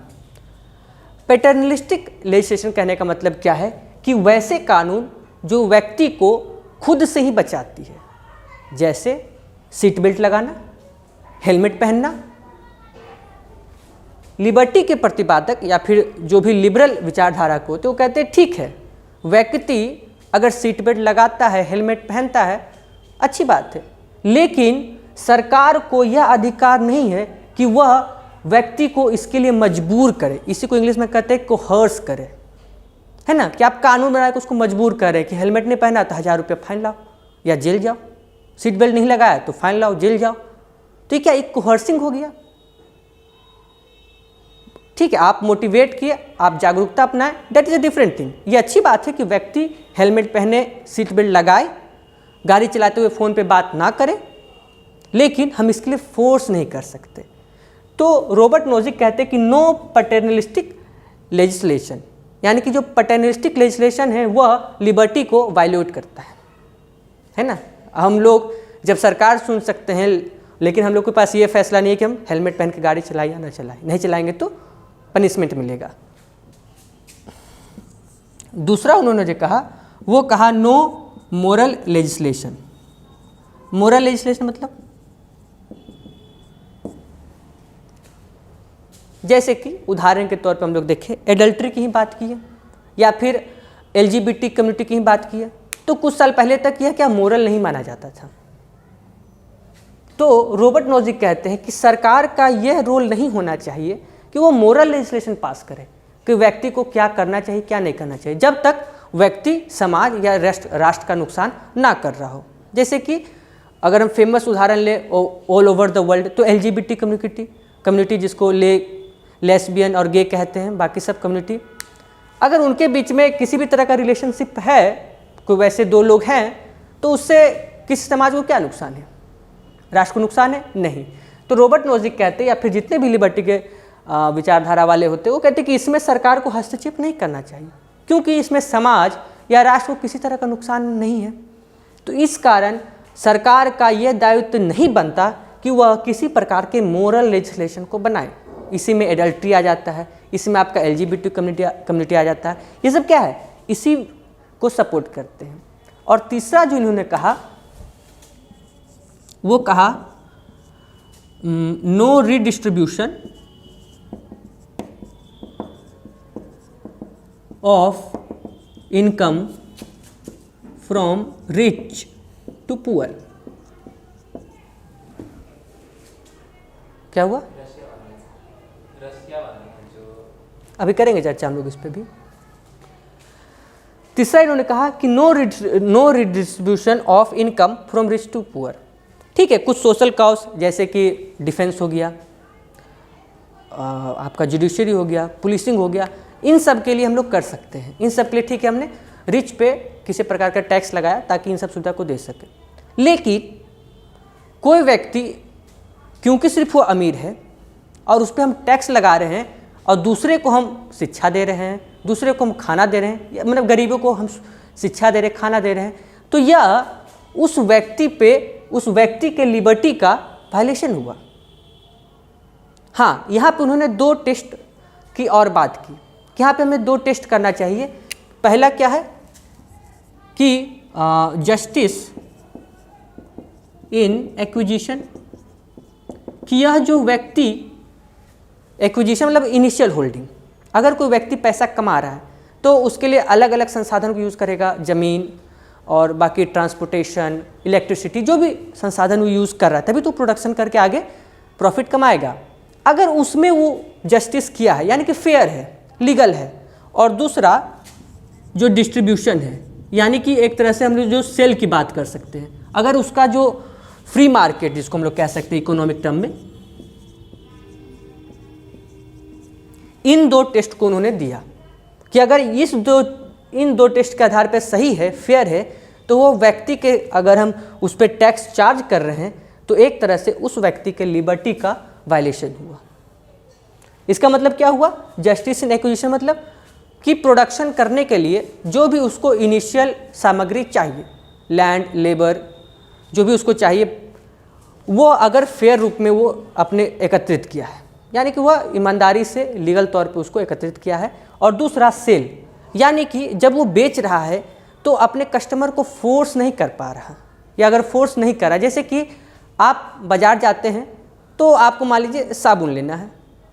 पैटर्नलिस्टिक लेजिस्लेशन कहने का मतलब क्या है कि वैसे कानून जो व्यक्ति को खुद से ही बचाती है, जैसे सीट बेल्ट लगाना, हेलमेट पहनना। लिबर्टी के प्रतिपादक या फिर जो भी लिबरल विचारधारा को होते वो कहते हैं ठीक है, व्यक्ति अगर सीट बेल्ट लगाता है, हेलमेट पहनता है, अच्छी बात है, लेकिन सरकार को यह अधिकार नहीं है कि वह व्यक्ति को इसके लिए मजबूर करे। इसी को इंग्लिश में कहते हैं कोहर्स करे, है ना, कि आप कानून बना के उसको मजबूर करें कि हेलमेट नहीं पहना तो 1000 रुपये फाइन लाओ या जेल जाओ, सीट बेल्ट नहीं लगाया तो फाइन लाओ, जेल जाओ। तो ये क्या एक कोहर्सिंग हो गया? ठीक है, आप मोटिवेट किए, आप जागरूकता अपनाएं, that is a different thing. ये अच्छी बात है कि व्यक्ति हेलमेट पहने, सीट बेल्ट लगाए, गाड़ी चलाते हुए फ़ोन पे बात ना करे, लेकिन हम इसके लिए फोर्स नहीं कर सकते। तो रॉबर्ट नोजिक कहते हैं कि नो पैटर्नलिस्टिक लेजिस्लेशन, यानी कि जो पैटर्नलिस्टिक लेजिस्लेशन है वह लिबर्टी को वायलेट करता है ना। हम लोग जब सरकार सुन सकते हैं, लेकिन हम लोग के पास ये फैसला नहीं है कि हम हेलमेट पहन के गाड़ी चलाएं या ना चलाएं। नहीं चलाएंगे तो पनिशमेंट मिलेगा। दूसरा उन्होंने जो कहा वो कहा no moral legislation. Moral legislation मतलब जैसे कि उदाहरण के तौर पर हम लोग देखें, एडल्ट्री की ही बात की है या फिर LGBT कम्युनिटी की ही बात की है, तो कुछ साल पहले तक यह क्या मोरल नहीं माना जाता था। तो रॉबर्ट नोजिक कहते हैं कि सरकार का यह रोल नहीं होना चाहिए कि वो मोरल लेजिस्लेशन पास करे कि व्यक्ति को क्या करना चाहिए क्या नहीं करना चाहिए, जब तक व्यक्ति समाज या राष्ट्र का नुकसान ना कर रहा हो। जैसे कि अगर हम फेमस उदाहरण लें ऑल ओवर द वर्ल्ड, तो LGBT कम्युनिटी जिसको लेस्बियन और गे कहते हैं, बाकी सब कम्युनिटी, अगर उनके बीच में किसी भी तरह का रिलेशनशिप है, कोई वैसे 2 लोग हैं, तो उससे किसी समाज को क्या नुकसान है? राष्ट्र को नुकसान है? नहीं। तो रॉबर्ट नोजिक कहते हैं या फिर जितने भी लिबर्टी के विचारधारा वाले होते हैं वो कहते हैं कि इसमें सरकार को हस्तक्षेप नहीं करना चाहिए, क्योंकि इसमें समाज या राष्ट्र को किसी तरह का नुकसान नहीं है। तो इस कारण सरकार का यह दायित्व नहीं बनता कि वह किसी प्रकार के मोरल लेजिस्लेशन को बनाए। इसी में एडल्ट्री आ जाता है, इसमें आपका LGBT कम्युनिटी आ जाता है, ये सब क्या है, इसी को सपोर्ट करते हैं। और तीसरा जो इन्होंने कहा वो कहा no redistribution of income from rich to poor. क्या हुआ? रशिया वाला जो अभी करेंगे चर्चा हम लोग इस पे भी। तीसरा इन्होंने कहा कि no redistribution of income from rich to poor. ठीक है, कुछ सोशल कॉज जैसे कि डिफेंस हो गया, आपका जुडिशरी हो गया, पुलिसिंग हो गया, इन सब के लिए हम लोग कर सकते हैं। इन सब के लिए ठीक है, हमने रिच पे किसी प्रकार का टैक्स लगाया ताकि इन सब सुविधा को दे सके। लेकिन कोई व्यक्ति क्योंकि सिर्फ वो अमीर है और उस पर हम टैक्स लगा रहे हैं और दूसरे को हम शिक्षा दे रहे हैं, दूसरे को हम खाना दे रहे हैं, मतलब गरीबों को हम शिक्षा दे रहे हैं, खाना दे रहे हैं, तो यह उस व्यक्ति के लिबर्टी का वायलेशन हुआ। हाँ, यहाँ पे उन्होंने 2 टेस्ट की और बात की कि यहाँ पे हमें 2 टेस्ट करना चाहिए। पहला क्या है कि जस्टिस इन एक्विजिशन, कि यह जो व्यक्ति एक्विजिशन मतलब इनिशियल होल्डिंग, अगर कोई व्यक्ति पैसा कमा रहा है तो उसके लिए अलग अलग संसाधन को यूज़ करेगा, ज़मीन और बाकी ट्रांसपोर्टेशन, इलेक्ट्रिसिटी, जो भी संसाधन वो यूज़ कर रहा है, तभी तो प्रोडक्शन करके आगे प्रॉफिट कमाएगा। अगर उसमें वो जस्टिस किया है यानी कि फेयर है, लीगल है, और दूसरा जो डिस्ट्रीब्यूशन है यानी कि एक तरह से हम लोग जो सेल की बात कर सकते हैं, अगर उसका जो फ्री मार्केट जिसको हम लोग कह सकते हैं इकोनॉमिक टर्म में, इन 2 टेस्ट को उन्होंने दिया कि अगर इन 2 टेस्ट के आधार पर सही है, फेयर है, तो वो व्यक्ति के, अगर हम उस पर टैक्स चार्ज कर रहे हैं तो एक तरह से उस व्यक्ति के लिबर्टी का वायलेशन हुआ। इसका मतलब क्या हुआ? जस्टिस इन एक्विजिशन मतलब कि प्रोडक्शन करने के लिए जो भी उसको इनिशियल सामग्री चाहिए, लैंड, लेबर, जो भी उसको चाहिए, वो अगर फेयर रूप में वो अपने एकत्रित किया है, यानी कि वह ईमानदारी से लीगल तौर पे उसको एकत्रित किया है। और दूसरा सेल, यानी कि जब वो बेच रहा है तो अपने कस्टमर को फोर्स नहीं कर पा रहा, या अगर फोर्स नहीं कर रहा, जैसे कि आप बाज़ार जाते हैं तो आपको मान लीजिए साबुन लेना है,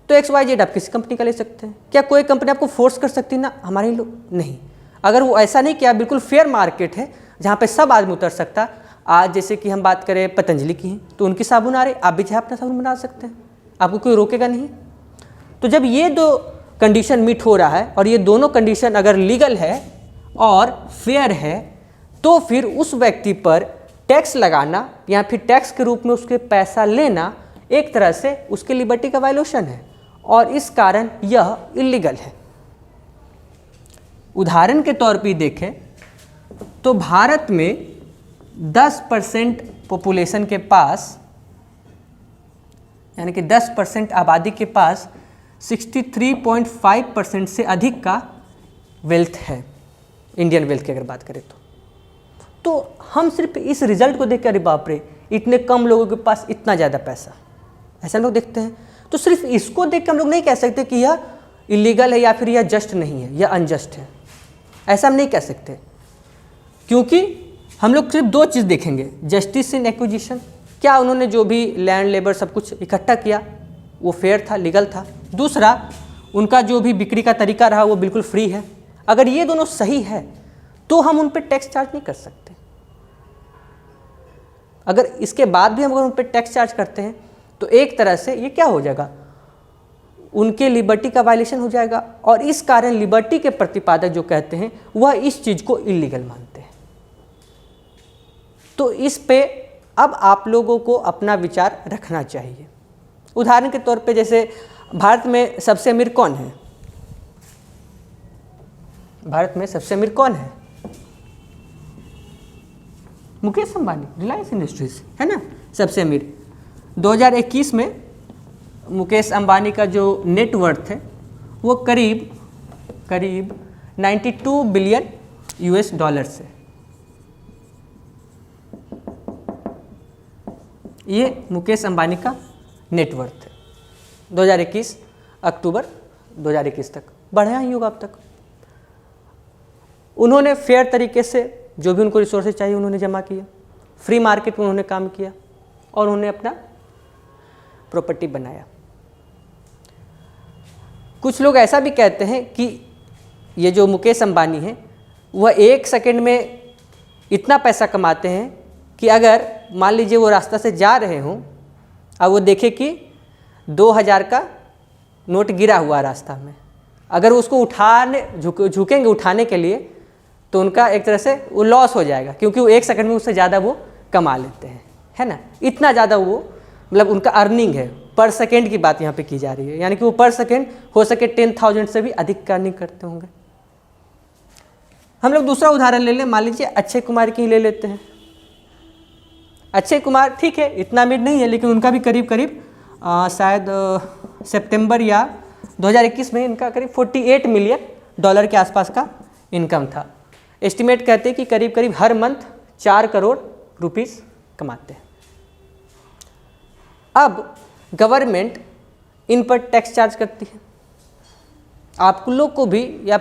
तो XYZ आप किसी कंपनी का ले सकते हैं। क्या कोई कंपनी आपको फोर्स कर सकती है? ना, हमारे लोग नहीं। अगर वो ऐसा नहीं किया, बिल्कुल फेयर मार्केट है जहाँ पे सब आदमी उतर सकता। आज जैसे कि हम बात करें पतंजलि की, तो उनकी साबुन आ रही, आप भी चाहे अपना साबुन बना सकते हैं, आपको कोई रोकेगा नहीं। तो जब ये 2 कंडीशन मीट हो रहा है और ये दोनों कंडीशन अगर लीगल है और फेयर है, तो फिर उस व्यक्ति पर टैक्स लगाना या फिर टैक्स के रूप में उसके पैसा लेना एक तरह से उसके लिबर्टी का वायलेशन है, और इस कारण यह इलीगल है। उदाहरण के तौर पर देखें तो भारत में 10% पॉपुलेशन के पास, यानी कि 10% आबादी के पास 63.5% से अधिक का वेल्थ है, इंडियन वेल्थ की अगर बात करें तो हम सिर्फ इस रिजल्ट को देख कर, अरे बाप रे, इतने कम लोगों के पास इतना ज़्यादा पैसा, ऐसा हम लोग देखते हैं। तो सिर्फ इसको देख कर हम लोग नहीं कह सकते कि यह इलीगल है या फिर यह जस्ट नहीं है, यह अनजस्ट है, ऐसा हम नहीं कह सकते, क्योंकि हम लोग सिर्फ 2 चीज़ देखेंगे। जस्टिस इन एक्विजिशन, क्या उन्होंने जो भी लैंड, लेबर सब कुछ इकट्ठा किया वो फेयर था, लीगल था। दूसरा, उनका जो भी बिक्री का तरीका रहा वो बिल्कुल फ्री है। अगर ये दोनों सही है तो हम उन पर टैक्स चार्ज नहीं कर सकते। अगर इसके बाद भी हम अगर उन पर टैक्स चार्ज करते हैं तो एक तरह से ये क्या हो जाएगा, उनके लिबर्टी का वायलेशन हो जाएगा, और इस कारण लिबर्टी के प्रतिपादक जो कहते हैं वह इस चीज़ को इलीगल मानते हैं। तो इस पे अब आप लोगों को अपना विचार रखना चाहिए। उदाहरण के तौर पे जैसे भारत में सबसे अमीर कौन है? भारत में सबसे अमीर कौन है? मुकेश अंबानी, रिलायंस इंडस्ट्रीज है ना सबसे अमीर। 2021 में मुकेश अंबानी का जो नेटवर्थ है वो करीब 92 बिलियन US डॉलर्स है। ये मुकेश अंबानी का नेटवर्थ है 2021 अक्टूबर 2021 तक, बढ़ा ही होगा अब तक। उन्होंने फेयर तरीके से जो भी उनको रिसोर्सेज चाहिए उन्होंने जमा किया, फ्री मार्केट में उन्होंने काम किया, और उन्होंने अपना प्रॉपर्टी बनाया। कुछ लोग ऐसा भी कहते हैं कि ये जो मुकेश अंबानी हैं वह 1 सेकंड में इतना पैसा कमाते हैं कि अगर मान लीजिए वो रास्ता से जा रहे हों और वो देखे कि 2000 का नोट गिरा हुआ रास्ता में, अगर उसको झुकेंगे उठाने के लिए तो उनका एक तरह से वो लॉस हो जाएगा, क्योंकि वो 1 सेकंड में उससे ज़्यादा वो कमा लेते हैं, है ना। इतना ज़्यादा वो मतलब उनका अर्निंग है, पर सेकंड की बात यहाँ पे की जा रही है, यानी कि वो पर सेकंड हो सके 10,000 से भी अधिक का अर्निंग करते होंगे। हम लोग दूसरा उदाहरण ले लें, मान लीजिए अक्षय कुमार की ही ले लेते हैं। अक्षय कुमार ठीक है, इतना अमीर नहीं है, लेकिन उनका भी करीब करीब शायद सितंबर या 2021 में इनका करीब $48 मिलियन के आसपास का इनकम था। एस्टिमेट कहते हैं कि करीब करीब हर मंथ 4 करोड़ रुपीस कमाते हैं। अब गवर्नमेंट इन पर टैक्स चार्ज करती है। आप लोग को भी, या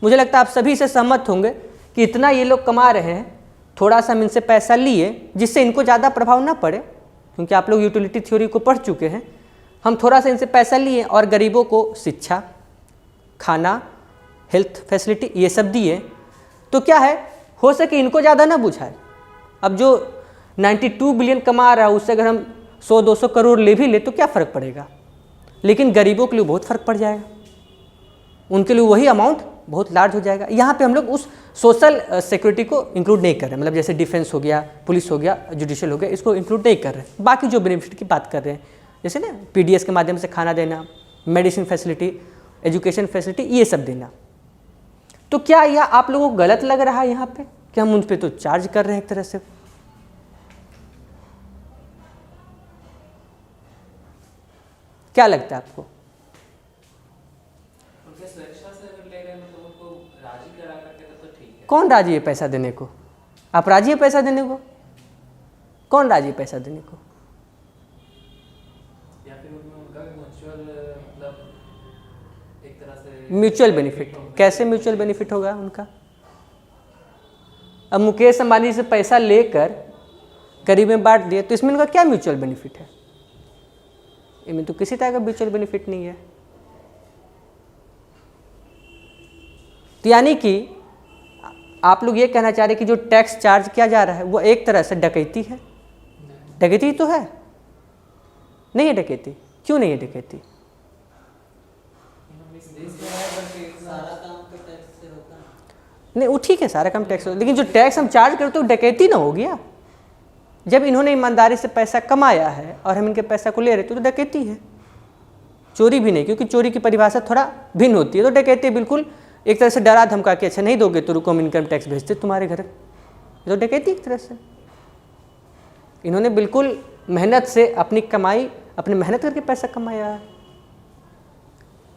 मुझे लगता है आप सभी से सहमत होंगे कि इतना ये लोग कमा रहे हैं, थोड़ा सा हम इनसे पैसा लिए जिससे इनको ज़्यादा प्रभाव ना पड़े, क्योंकि आप लोग यूटिलिटी थ्योरी को पढ़ चुके हैं। हम थोड़ा सा इनसे पैसा लिए और गरीबों को शिक्षा, खाना, हेल्थ फैसिलिटी ये सब दिए, तो क्या है, हो सके इनको ज़्यादा ना बुझाए। अब जो 92 बिलियन कमा रहा है उससे अगर हम 100-200 करोड़ ले भी ले तो क्या फ़र्क पड़ेगा, लेकिन गरीबों के लिए बहुत फ़र्क पड़ जाएगा, उनके लिए वही अमाउंट बहुत लार्ज हो जाएगा। यहाँ पे हम लोग उस सोशल सिक्योरिटी को इंक्लूड नहीं कर रहे हैं, मतलब जैसे डिफेंस हो गया, पुलिस हो गया, जुडिशियल हो गया, इसको इंक्लूड नहीं कर रहे हैं। बाकी जो बेनिफिट की बात कर रहे हैं, जैसे ना PDS के माध्यम से खाना देना, मेडिसिन फैसिलिटी, एजुकेशन फैसिलिटी, ये सब देना। तो क्या यह आप लोगों को गलत लग रहा है यहाँ पे कि हम उन पर तो चार्ज कर रहे हैं एक तरह से? क्या लगता है आपको? उनके सुरक्षा से अगर ले रहे हैं मतलब उनको राजी करा करके तो ठीक है। कौन राजी है पैसा देने को? आप राजी है पैसा देने को? कौन राजी है पैसा देने को? या फिर उनका म्यूचुअल मतलब एक तरह से म्यूचुअल बेनिफिट। कैसे म्यूचुअल बेनिफिट होगा उनका? अब मुकेश अंबानी से पैसा लेकर गरीब में बांट दिए तो इसमें उनका क्या म्यूचुअल बेनिफिट है? इनमें तो किसी तरह का म्यूचुअल बेनिफिट नहीं है। तो यानी कि आप लोग ये कहना चाह रहे हैं कि जो टैक्स चार्ज किया जा रहा है वो एक तरह से डकैती है। डकैती तो है, नहीं है डकैती? क्यों नहीं है डकैती? नहीं, वो ठीक है, सारा काम टैक्स, लेकिन जो टैक्स हम चार्ज करते तो डकैती ना हो गया। जब इन्होंने ईमानदारी से पैसा कमाया है और हम इनके पैसा को ले रहे तो डकैती है, चोरी भी नहीं, क्योंकि चोरी की परिभाषा थोड़ा भिन्न होती है। तो डकैती बिल्कुल एक तरह से डरा धमका के, अच्छा नहीं दोगे तो रुको हम इनकम टैक्स भेजते तुम्हारे घर, ये तो डकैती एक तरह से। इन्होंने बिल्कुल मेहनत से अपनी कमाई, अपनी मेहनत करके पैसा कमाया है।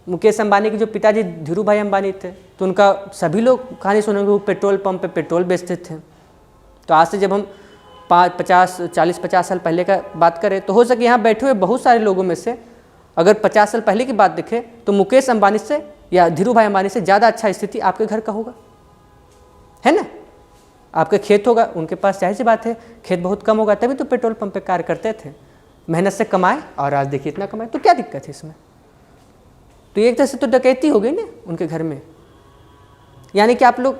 मुकेश अंबानी के जो पिताजी धीरू भाई अंबानी थे, तो उनका सभी लोग कहानी सुनेंगे, वो पेट्रोल पंप पे पेट्रोल बेचते थे। तो आज से जब हम 40-50 साल पहले का बात करें तो हो सके यहाँ बैठे हुए बहुत सारे लोगों में से अगर 50 साल पहले की बात देखें तो मुकेश अंबानी से या धीरू भाई अंबानी से ज़्यादा अच्छा स्थिति आपके घर का होगा, है ना। आपके खेत होगा, उनके पास जाहिर सी बात है खेत बहुत कम होगा, तभी तो पेट्रोल पंप पे कार्य करते थे, मेहनत से कमाए और आज देखिए इतना कमाए, तो क्या दिक्कत है इसमें? तो एक तरह से तो डकैती हो गई ना उनके घर में। यानी कि आप लोग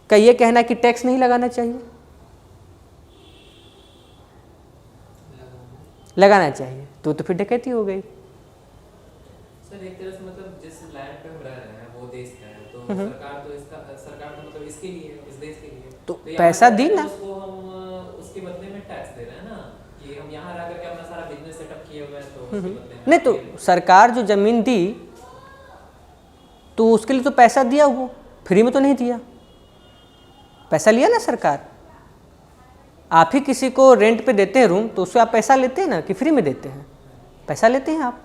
का ये कहना कि टैक्स नहीं लगाना चाहिए? लगाना चाहिए, तो फिर डकैती हो गई। सर एक तरह से मतलब जिस लैंड पे हम रह रहे हैं वो देश का है, तो सरकार तो मतलब इसके लिए, इस देश के लिए तो पैसा दी ना, उसको हम उसके बदले में टैक्स दे रहे हैं ना, कि हम यहाँ रह करके अपना सारा बिजनेस सेटअप किए हुए हैं, तो उसके बदले में नहीं, तो सरकार जो जमीन दी तो उसके लिए तो पैसा दिया, वो फ्री में तो नहीं दिया, पैसा लिया ना सरकार। आप ही किसी को रेंट पे देते हैं रूम तो उससे आप पैसा लेते हैं ना, कि फ्री में देते हैं? पैसा लेते हैं आप।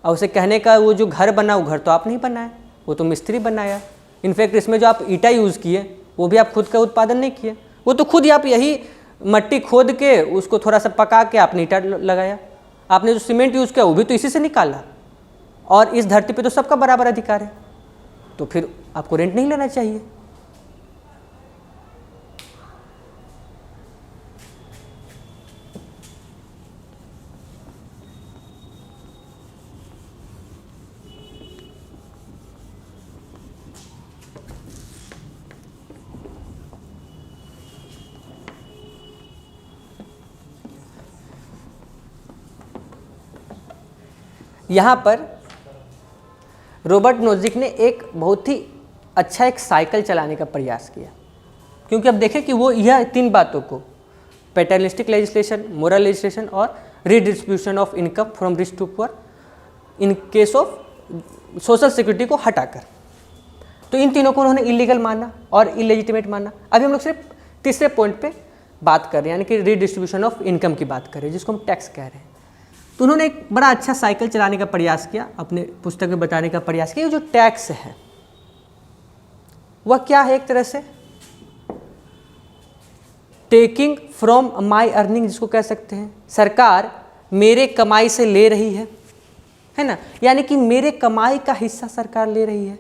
और उसे कहने का वो जो घर बना, वो घर तो आप नहीं बनाए, वो तो मिस्त्री बनाया। इनफैक्ट इसमें जो आप ईटा यूज़ किए वो भी आप खुद का उत्पादन नहीं किए, वो तो खुद ही आप यही मट्टी खोद के उसको थोड़ा सा पका के आपने ईटा लगाया। आपने जो सीमेंट यूज़ किया वो भी तो इसी से निकाला, और इस धरती पे तो सबका बराबर अधिकार है, तो फिर आपको रेंट नहीं लेना चाहिए। यहाँ पर रॉबर्ट नोजिक ने एक बहुत ही अच्छा एक साइकिल चलाने का प्रयास किया, क्योंकि अब देखें कि वो यह 3 बातों को, पैटर्निस्टिक लेजिस्लेशन, मोरल लेजिस्लेशन और redistribution of income from rich to poor in case of social security को हटाकर, तो इन तीनों को उन्होंने इलीगल माना और इलेजिटिमेट माना। अभी हम लोग सिर्फ तीसरे पॉइंट पे बात कर रहे हैं, यानी कि रीडिस्ट्रीब्यूशन ऑफ इनकम की बात कर रहे हैं, जिसको हम टैक्स कह रहे हैं। तो उन्होंने एक बड़ा अच्छा साइकिल चलाने का प्रयास किया, अपने पुस्तक में बताने का प्रयास किया। जो टैक्स है वह क्या है, एक तरह से टेकिंग फ्रॉम माई अर्निंग, जिसको कह सकते हैं सरकार मेरे कमाई से ले रही है ना, यानी कि मेरे कमाई का हिस्सा सरकार ले रही है।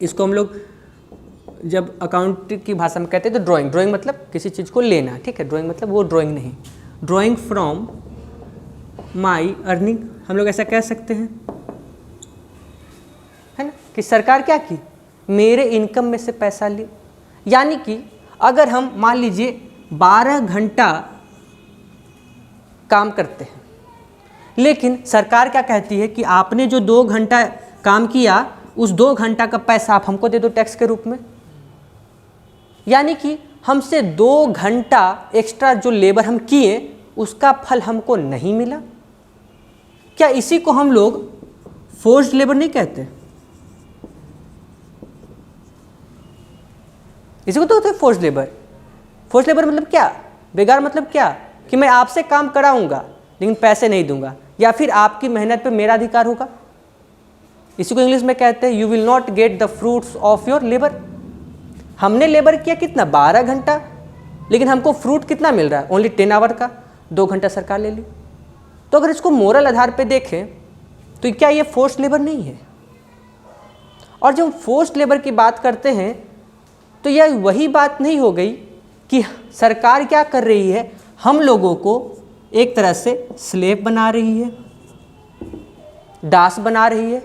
इसको हम लोग जब अकाउंट की भाषा में कहते हैं तो ड्राइंग मतलब किसी चीज़ को लेना, ठीक है, ड्राइंग मतलब वो ड्राइंग नहीं, ड्राइंग फ्रॉम माई अर्निंग हम लोग ऐसा कह सकते हैं, है ना, कि सरकार क्या की, मेरे इनकम में से पैसा ली। यानी कि अगर हम मान लीजिए 12 घंटा काम करते हैं, लेकिन सरकार क्या कहती है कि आपने जो 2 घंटा काम किया उस 2 घंटा का पैसा आप हमको दे दो टैक्स के रूप में। यानी कि हमसे 2 घंटा एक्स्ट्रा जो लेबर हम किए उसका फल हमको नहीं मिला। क्या इसी को हम लोग फोर्स्ड लेबर नहीं कहते? इसी को तो होता है फोर्स्ड लेबर। फोर्स्ड लेबर मतलब क्या, बेगार मतलब क्या, कि मैं आपसे काम कराऊंगा लेकिन पैसे नहीं दूंगा, या फिर आपकी मेहनत पे मेरा अधिकार होगा। इसी को इंग्लिश में कहते हैं you will not get the fruits of your labour. हमने लेबर किया कितना, 12 घंटा, लेकिन हमको फ्रूट कितना मिल रहा है, ओनली 10 आवर का, 2 घंटा सरकार ले ली। तो अगर इसको मोरल आधार पे देखें तो क्या ये फोर्स्ड लेबर नहीं है? और जब फोर्स्ड लेबर की बात करते हैं तो यह वही बात नहीं हो गई कि सरकार क्या कर रही है, हम लोगों को एक तरह से स्लेव बना रही है, दास बना रही है।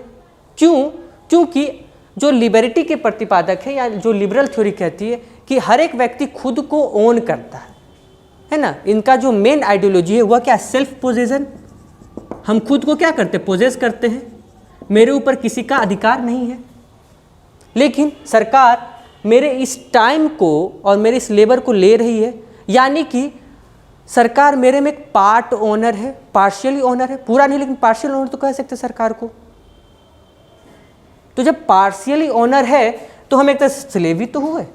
क्यों? क्योंकि जो लिबर्टी के प्रतिपादक है या जो लिबरल थ्योरी कहती है कि हर एक व्यक्ति खुद को ओन करता है ना, इनका जो मेन आइडियोलॉजी है वह क्या, सेल्फ पोजेशन। हम खुद को क्या करते, पोजेस करते हैं, मेरे ऊपर किसी का अधिकार नहीं है। लेकिन सरकार मेरे इस टाइम को और मेरे इस लेबर को ले रही है, यानी कि सरकार मेरे में एक पार्ट ओनर है, पार्शियली ओनर है, पूरा नहीं लेकिन पार्शियल ओनर तो कह सकते सरकार को। तो जब पार्शियली ओनर है तो हम एक तरह से स्लेव ही तो हुए,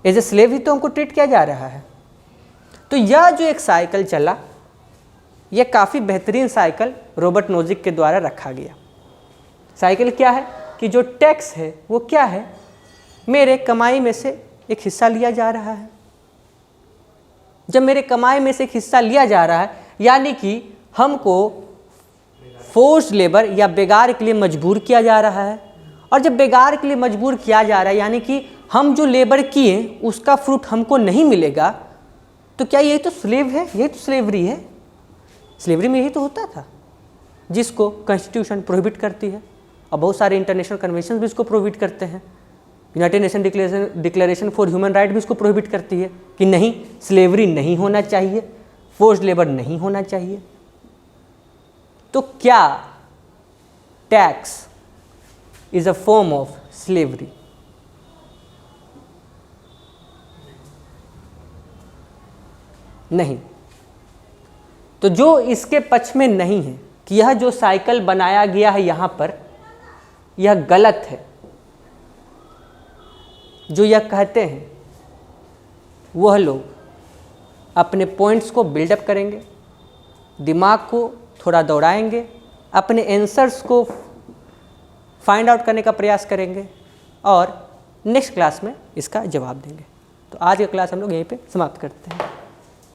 एज ए स्लेव ही तो हमको ट्रीट किया जा रहा है। तो यह जो एक साइकिल चला, यह काफ़ी बेहतरीन साइकिल रॉबर्ट नोजिक के द्वारा रखा गया। साइकिल क्या है कि जो टैक्स है वो क्या है, मेरे कमाई में से एक हिस्सा लिया जा रहा है। जब मेरे कमाई में से एक हिस्सा लिया जा रहा है, यानी कि हमको फोर्स्ड लेबर या बेगार के लिए मजबूर किया जा रहा है। और जब बेगार के लिए मजबूर किया जा रहा है, यानी कि हम जो लेबर किए उसका फ्रूट हमको नहीं मिलेगा, तो क्या यही तो स्लेव है, यही तो स्लेवरी है। स्लेवरी में यही तो होता था, जिसको कॉन्स्टिट्यूशन प्रोहिबिट करती है और बहुत सारे इंटरनेशनल कन्वेंशन भी इसको प्रोहिबिट करते हैं। United nation declaration for human right भी इसको प्रोहिबिट करती है कि नहीं, स्लेवरी नहीं होना चाहिए, फोर्स्ड लेबर नहीं होना चाहिए। तो क्या tax is a form of slavery? नहीं। तो जो इसके पक्ष में नहीं है कि यह जो साइकिल बनाया गया है यहाँ पर, यह गलत है, जो यह कहते हैं वह लोग अपने पॉइंट्स को बिल्डअप करेंगे, दिमाग को थोड़ा दौड़ाएंगे, अपने आंसर्स को फाइंड आउट करने का प्रयास करेंगे और नेक्स्ट क्लास में इसका जवाब देंगे। तो आज का क्लास हम लोग यहीं पे समाप्त करते हैं।